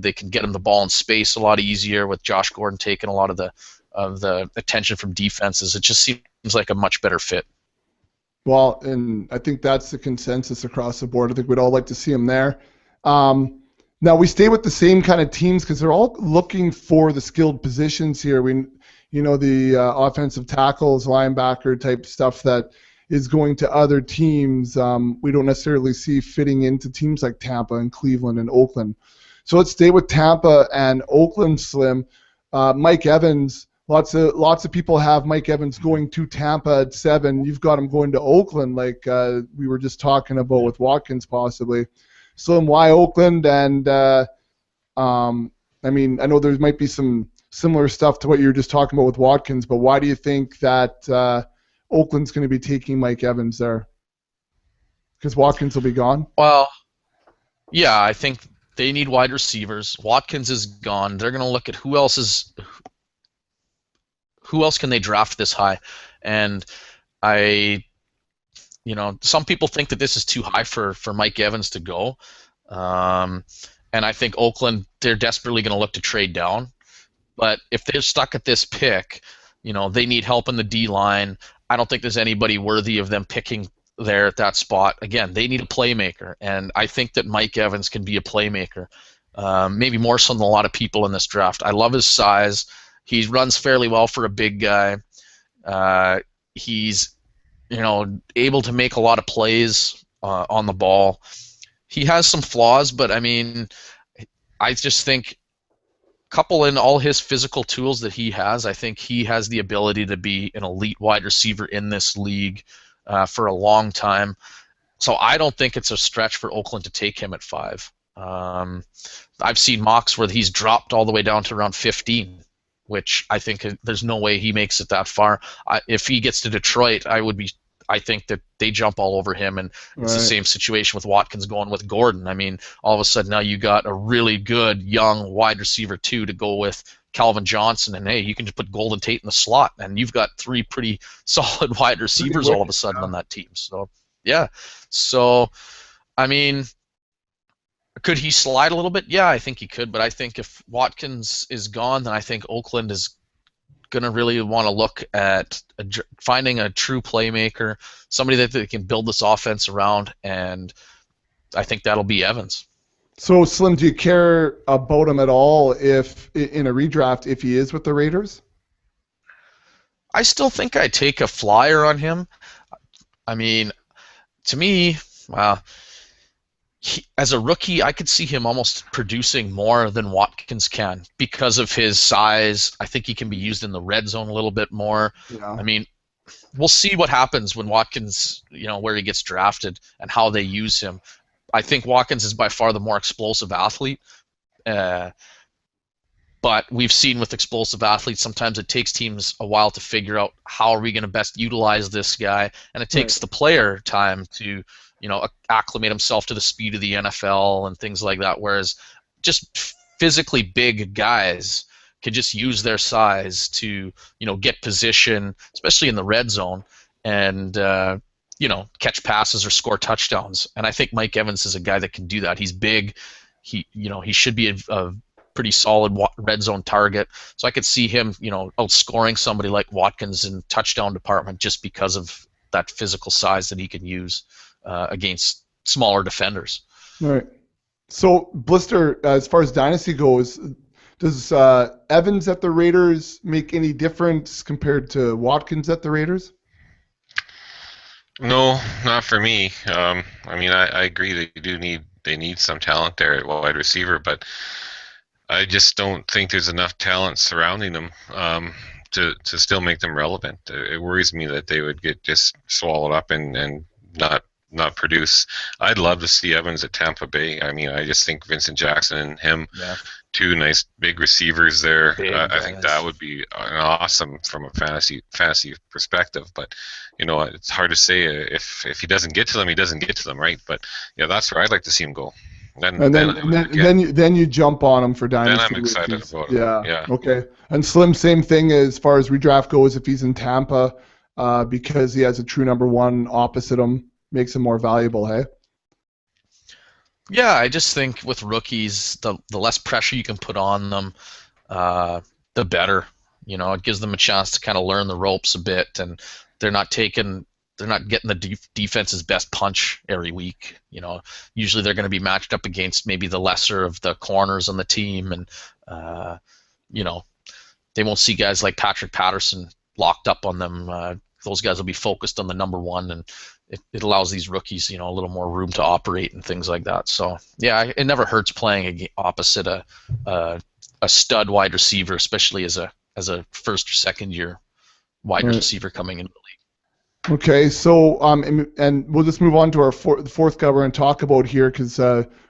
They can get him the ball in space a lot easier with Josh Gordon taking a lot of the attention from defenses. It just seems like a much better fit. Well, and I think that's the consensus across the board. I think we'd all like to see him there. Now we stay with the same kind of teams because they're all looking for the skilled positions here. the offensive tackles, linebacker type stuff that is going to other teams. We don't necessarily see fitting into teams like Tampa and Cleveland and Oakland. So let's stay with Tampa and Oakland, Slim. Mike Evans. Lots of people have Mike Evans going to Tampa at 7. You've got him going to Oakland, like we were just talking about with Watkins possibly. Slim, why Oakland? And I know there might be some similar stuff to what you were just talking about with Watkins, but why do you think that Oakland's going to be taking Mike Evans there? Because Watkins will be gone? Well, yeah, I think they need wide receivers. Watkins is gone. They're going to look at who else can they draft this high? And some people think that this is too high for Mike Evans to go. And I think Oakland, they're desperately going to look to trade down. But if they're stuck at this pick, they need help in the D-line. I don't think there's anybody worthy of them picking there at that spot. Again, they need a playmaker, and I think that Mike Evans can be a playmaker, maybe more so than a lot of people in this draft. I love his size. He runs fairly well for a big guy. He's, able to make a lot of plays on the ball. He has some flaws, but I just think couple in all his physical tools that he has, I think he has the ability to be an elite wide receiver in this league for a long time. So I don't think it's a stretch for Oakland to take him at 5. I've seen mocks where he's dropped all the way down to around 15. Which I think there's no way he makes it that far. If he gets to Detroit, I think that they jump all over him, and it's the same situation with Watkins going with Gordon. All of a sudden now you got a really good young wide receiver 2 to go with Calvin Johnson, and hey, you can just put Golden Tate in the slot, and you've got 3 pretty solid wide receivers all of a sudden on that team. So yeah, could he slide a little bit? Yeah, I think he could, but I think if Watkins is gone, then I think Oakland is going to really want to look at finding a true playmaker, somebody that they can build this offense around, and I think that'll be Evans. So, Slim, do you care about him at all if in a redraft if he is with the Raiders? I still think I'd take a flyer on him. To me, as a rookie, I could see him almost producing more than Watkins can because of his size. I think he can be used in the red zone a little bit more. Yeah. We'll see what happens when Watkins, where he gets drafted and how they use him. I think Watkins is by far the more explosive athlete. But we've seen with explosive athletes, sometimes it takes teams a while to figure out how are we going to best utilize this guy, and it takes the player time to acclimate himself to the speed of the NFL and things like that, whereas just physically big guys can just use their size to, get position, especially in the red zone, and, catch passes or score touchdowns. And I think Mike Evans is a guy that can do that. He's big. He should be a pretty solid red zone target. So I could see him, outscoring somebody like Watkins in touchdown department just because of that physical size that he can use against smaller defenders. All right. So, Blister, as far as dynasty goes, does Evans at the Raiders make any difference compared to Watkins at the Raiders? No, not for me. I agree they need some talent there at wide receiver, but I just don't think there's enough talent surrounding them to still make them relevant. It worries me that they would get just swallowed up and not produce. I'd love to see Evans at Tampa Bay. I just think Vincent Jackson and him, 2 nice big receivers there. I think that would be awesome from a fantasy perspective. But it's hard to say if he doesn't get to them, he doesn't get to them, right? But yeah, that's where I'd like to see him go. Then you jump on him for dynasty. Then I'm excited about it. Yeah. Okay. And Slim, same thing as far as redraft goes. If he's in Tampa, because he has a true number 1 opposite him, makes him more valuable. Hey. Yeah, I just think with rookies, the less pressure you can put on them, the better. It gives them a chance to kind of learn the ropes a bit, and they're not getting the defense's best punch every week. Usually they're going to be matched up against maybe the lesser of the corners on the team, and they won't see guys like Patrick Patterson locked up on them. Those guys will be focused on the number one, and it allows these rookies, a little more room to operate and things like that. So yeah, it never hurts playing opposite a stud wide receiver, especially as a first or second year wide receiver coming into the league. Okay, so and we'll just move on to our fourth guy we're going to talk about here, because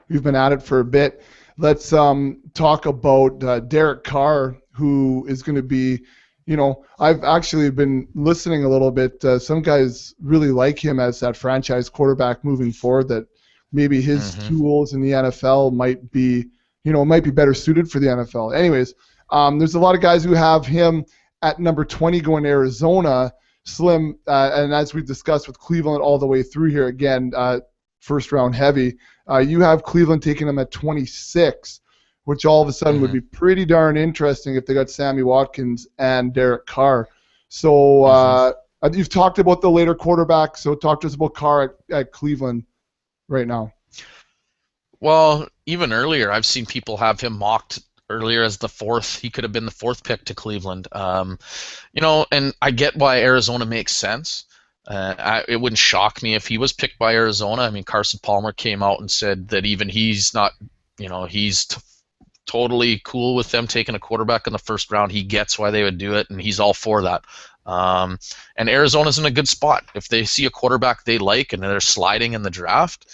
we've been at it for a bit. Let's talk about Derek Carr, who is going to be, I've actually been listening a little bit. Some guys really like him as that franchise quarterback moving forward, that maybe his tools in the NFL might be better suited for the NFL. Anyways, there's a lot of guys who have him at number 20 going to Arizona. Slim, and as we've discussed with Cleveland all the way through here, again, first round heavy, you have Cleveland taking him at 26, which all of a sudden would be pretty darn interesting if they got Sammy Watkins and Derek Carr. So you've talked about the later quarterback, so talk to us about Carr at Cleveland right now. Well, even earlier, I've seen people have him mocked earlier as the fourth. He could have been the fourth pick to Cleveland. And I get why Arizona makes sense. It wouldn't shock me if he was picked by Arizona. I mean, Carson Palmer came out and said that even he's not, he's totally cool with them taking a quarterback in the first round. He gets why they would do it, and he's all for that. And Arizona's in a good spot. If they see a quarterback they like and they're sliding in the draft,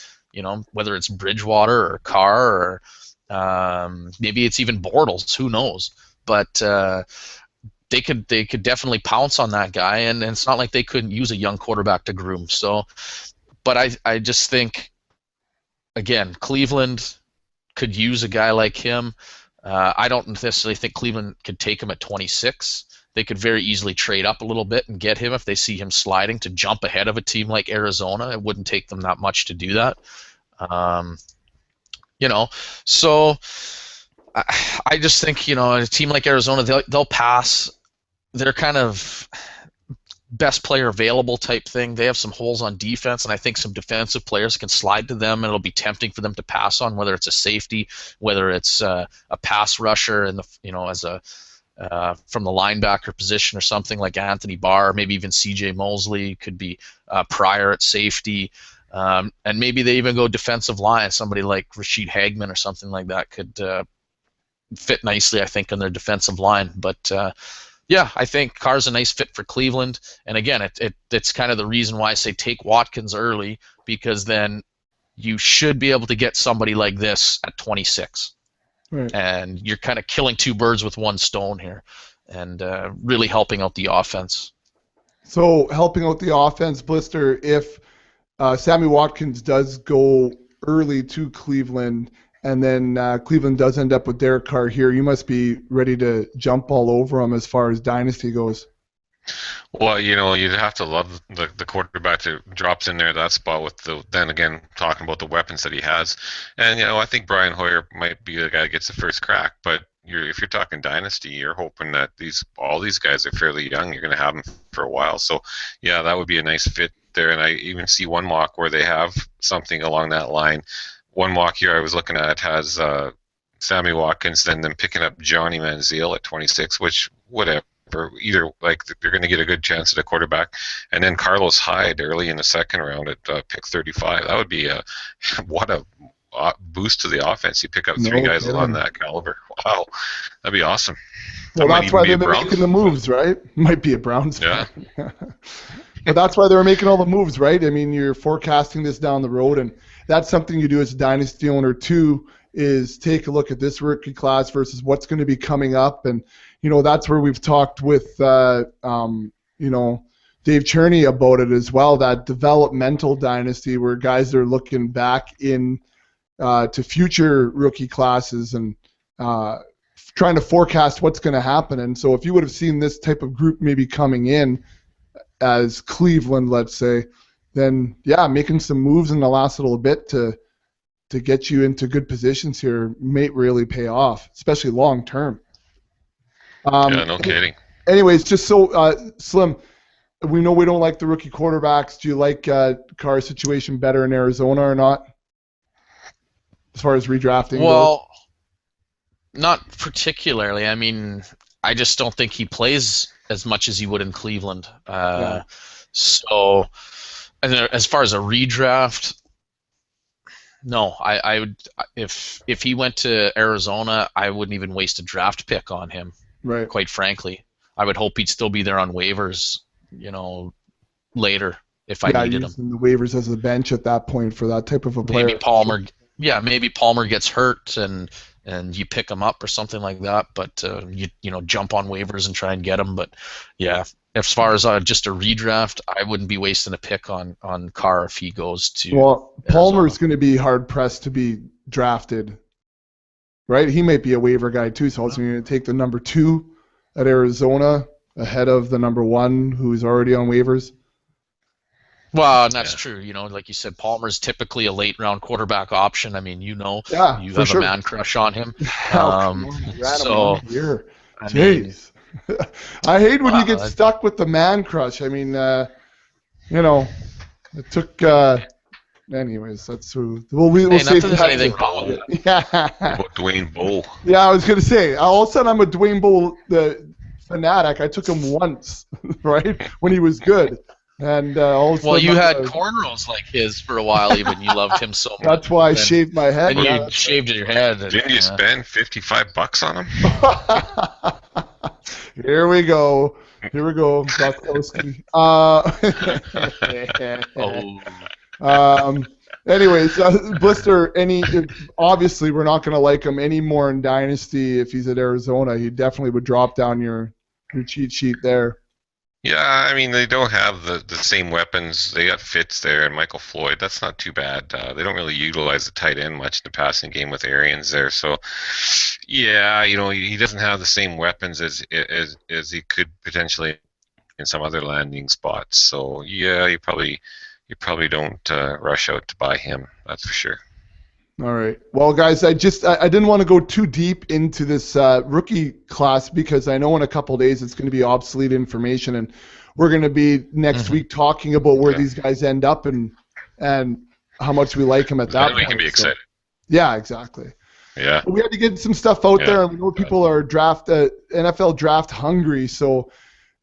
whether it's Bridgewater or Carr or maybe it's even Bortles, who knows? But they could definitely pounce on that guy, and it's not like they couldn't use a young quarterback to groom. So, but I just think, again, Cleveland could use a guy like him. I don't necessarily think Cleveland could take him at 26. They could very easily trade up a little bit and get him if they see him sliding to jump ahead of a team like Arizona. It wouldn't take them that much to do that. So I just think, a team like Arizona, they'll pass. They're kind of best player available type thing. They have some holes on defense, and I think some defensive players can slide to them, and it'll be tempting for them to pass on, whether it's a safety, whether it's a pass rusher, and as a from the linebacker position or something like Anthony Barr, maybe even C.J. Mosley, could be Pryor at safety. And maybe they even go defensive line. Somebody like Rashid Hagman or something like that could fit nicely, I think, on their defensive line. But yeah, I think Carr's a nice fit for Cleveland. And again, it's kind of the reason why I say take Watkins early, because then you should be able to get somebody like this at 26. Right. And you're kind of killing two birds with one stone here, and really helping out the offense. So helping out the offense, Blister, if Sammy Watkins does go early to Cleveland, and then Cleveland does end up with Derek Carr here, you must be ready to jump all over him as far as dynasty goes. Well, you'd have to love the quarterback that drops in there that spot with then again, talking about the weapons that he has. And, I think Brian Hoyer might be the guy that gets the first crack. But if you're talking dynasty, you're hoping that all these guys are fairly young. You're going to have them for a while. So, yeah, that would be a nice fit there. And I even see one mock where they have something along that line. One mock here I was looking at has Sammy Watkins, then them picking up Johnny Manziel at 26, which whatever. Either like they're going to get a good chance at a quarterback, and then Carlos Hyde early in the second round at pick 35. That would be what a boost to the offense. You pick up three guys on that caliber. Wow, that'd be awesome. Well, that's why they're making the moves, right? Might be a Browns. Yeah. But that's why they were making all the moves, right? I mean, you're forecasting this down the road, and that's something you do as a dynasty owner too, is take a look at this rookie class versus what's going to be coming up. And, that's where we've talked with, Dave Cherney about it as well, that developmental dynasty where guys are looking back in to future rookie classes and trying to forecast what's going to happen. And so if you would have seen this type of group maybe coming in as Cleveland, let's say, then, yeah, making some moves in the last little bit to get you into good positions here may really pay off, especially long term. Yeah, no kidding. Anyways, just so Slim, we know we don't like the rookie quarterbacks. Do you like Carr's situation better in Arizona or not, as far as redrafting goes? Well, not particularly. I mean, I just don't think he plays as much as he would in Cleveland. Yeah. So, and as far as a redraft, no, I would if he went to Arizona, I wouldn't even waste a draft pick on him. Right. Quite frankly, I would hope he'd still be there on waivers, later if I needed him. Using the waivers as a bench at that point for that type of a player. Maybe Palmer gets hurt and you pick him up or something like that. But you jump on waivers and try and get him. But yeah, as far as just a redraft, I wouldn't be wasting a pick on Carr if he goes to. Well, Palmer's going to be hard pressed to be drafted, right? He might be a waiver guy too. So I was going to take the number 2 at Arizona ahead of the number 1 who's already on waivers. Well, and that's true. Like you said, Palmer's typically a late-round quarterback option. I mean, you have a man crush on him. Jeez. I hate when you get stuck with the man crush. I mean, it took. Anyways, that's who. We'll say anything wrong with it. Yeah. About Dwayne Bowe. Yeah, I was gonna say. All of a sudden, I'm a Dwayne Bowe fanatic. I took him once, right, when he was good. And all of a sudden, you had cornrows like his for a while. Even you loved him so much. That's why I shaved my head. And you shaved your head. Didn't you spend $55 on him? Here we go, Buckowski. Anyways, Blister. Obviously, we're not going to like him anymore in Dynasty if he's at Arizona. He definitely would drop down your cheat sheet there. Yeah, I mean, they don't have the same weapons. They got Fitz there and Michael Floyd. That's not too bad. They don't really utilize the tight end much in the passing game with Arians there. So, yeah, he doesn't have the same weapons as he could potentially in some other landing spots. So, yeah, you probably don't rush out to buy him. That's for sure. All right. Well, guys, I didn't want to go too deep into this rookie class because I know in a couple of days it's going to be obsolete information, and we're going to be next week talking about where these guys end up and how much we like them at that point. We can be excited. Yeah, exactly. Yeah. But we had to get some stuff out there, and we know people are NFL draft hungry, so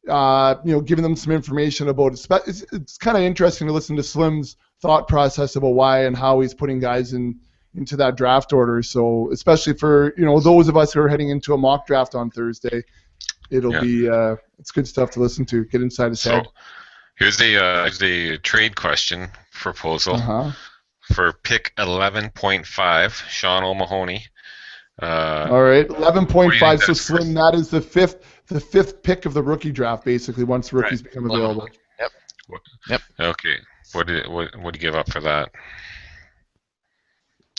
giving them some information about it. It's kind of interesting to listen to Slim's thought process about why and how he's putting guys into that draft order. So especially for those of us who are heading into a mock draft on Thursday, it'll be it's good stuff to listen to. Get inside his head. Here's the trade question proposal for pick 11.5, Sean O'Mahony. All right, 11.5. So Slim, that is the fifth pick of the rookie draft, basically once rookies become available. Yep. Okay. What do you give up for that?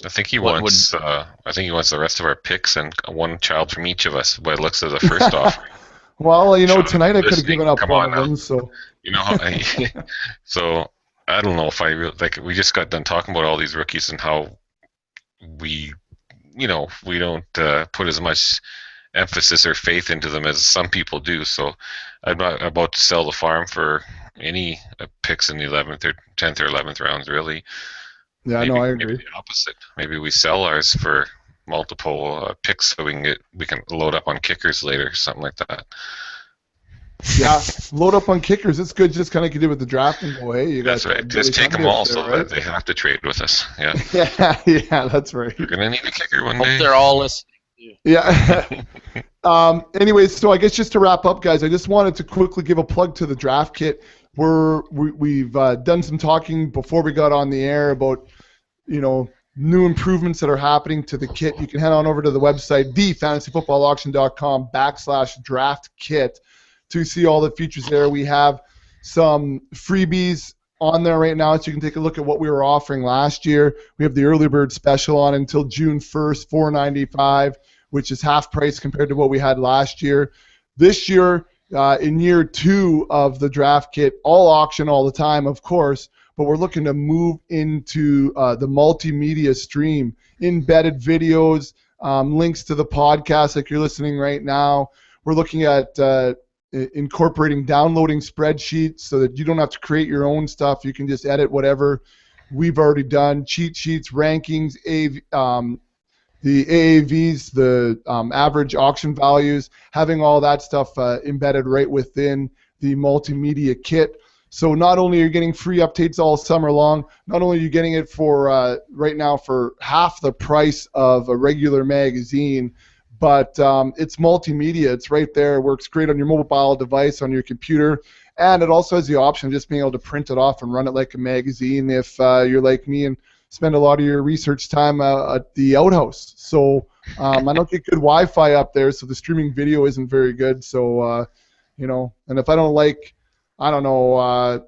I think he wants. I think he wants the rest of our picks and one child from each of us. By the looks of the first offer. Well, tonight I could have given up one of them. So. So I don't know if I really like. We just got done talking about all these rookies and how we don't put as much emphasis or faith into them as some people do. So I'm not about to sell the farm for any picks in the 11th or 10th or 11th rounds, really. Yeah, I agree. Maybe the opposite. Maybe we sell ours for multiple picks so we can load up on kickers later, something like that. Yeah, load up on kickers. It's good. Just kind of do with the draft and go, hey, you guys. That's right. Just take them all so that they have to trade with us. Yeah. Yeah, that's right. You're gonna need a kicker one day. Hope they're all listening. Yeah. Anyways, so I guess just to wrap up, guys, I just wanted to quickly give a plug to the draft kit. We've done some talking before we got on the air about new improvements that are happening to the kit. You can head on over to the website thefantasyfootballauction.com/draft kit to see all the features there. We have some freebies on there right now, so you can take a look at what we were offering last year. We have the early bird special on until June 1st, $4.95, which is half price compared to what we had last year. This year, in year 2 of the draft kit, all auction all the time, of course, but we're looking to move into the multimedia stream, embedded videos, links to the podcast like you're listening right now. We're looking at incorporating downloading spreadsheets so that you don't have to create your own stuff. You can just edit whatever we've already done, cheat sheets, rankings, the AAVs, the average auction values, having all that stuff embedded right within the multimedia kit. So not only are you getting free updates all summer long, not only are you getting it for right now for half the price of a regular magazine, but it's multimedia. It's right there. It works great on your mobile device, on your computer, and it also has the option of just being able to print it off and run it like a magazine if you're like me and spend a lot of your research time at the outhouse. So I don't get good Wi-Fi up there, so the streaming video isn't very good. So, and if I don't like,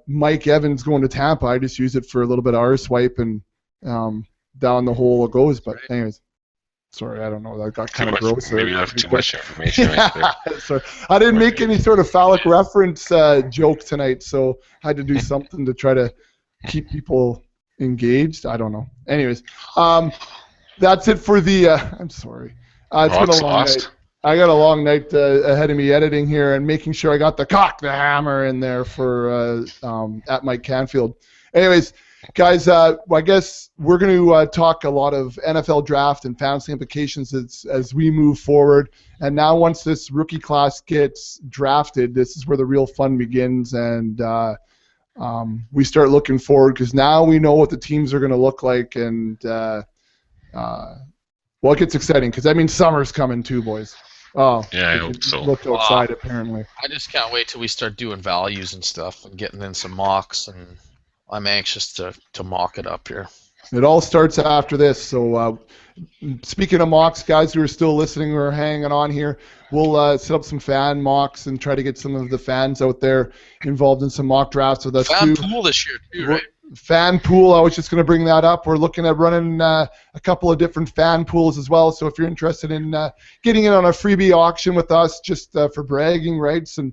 Mike Evans going to Tampa, I just use it for a little bit of R-swipe and down the hole it goes. But anyways, sorry, I don't know. That got kind of gross. Maybe you have too much information right there. Sorry. I didn't make any sort of phallic reference joke tonight, so I had to do something to try to keep people engaged. I don't know. Anyways, that's it for the. I'm sorry. It's been a long night. I got a long night ahead of me editing here and making sure I got the cock the hammer in there for at Mike Canfield. Anyways, guys, I guess we're going to talk a lot of NFL draft and fantasy implications as we move forward. And now once this rookie class gets drafted, this is where the real fun begins, and we start looking forward because now we know what the teams are going to look like, and it gets exciting because that means summer's coming too, boys. Oh, yeah, I hope so. Looked outside apparently. I just can't wait till we start doing values and stuff and getting in some mocks, and I'm anxious to mock it up here. It all starts after this. So speaking of mocks, guys who are still listening or hanging on here, we'll set up some fan mocks and try to get some of the fans out there involved in some mock drafts with us fan too. Pool this year too, right? Fan pool, I was just going to bring that up. We're looking at running a couple of different fan pools as well. So if you're interested in getting in on a freebie auction with us just for bragging rights and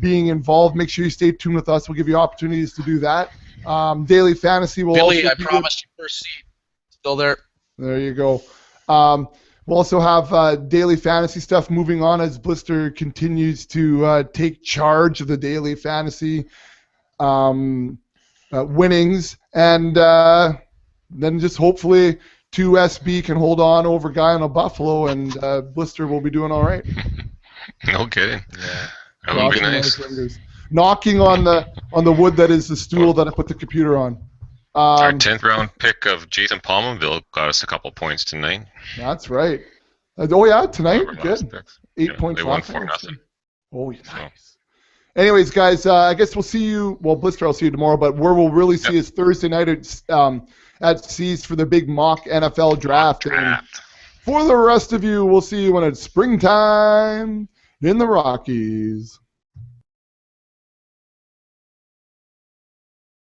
being involved, make sure you stay tuned with us. We'll give you opportunities to do that. Daily Fantasy will Billy, also I promised you first seat. Still there. There you go. We'll also have Daily Fantasy stuff moving on as Blister continues to take charge of the Daily Fantasy winnings, and then just hopefully 2SB can hold on over Guy on a Buffalo, and Blister will be doing all right. No kidding. Yeah. That would be nice. Knocking on the wood that is the stool that I put the computer on. Our 10th round pick of Jason Palmerville got us a couple points tonight. That's right. Oh yeah, tonight. Good. 8 points. They won 4-0. Oh, yeah. Nice. Anyways, guys, I guess we'll see you. Well, Blister, I'll see you tomorrow. But where we'll really see is Thursday night at C's for the big mock NFL draft. And for the rest of you, we'll see you when it's springtime in the Rockies.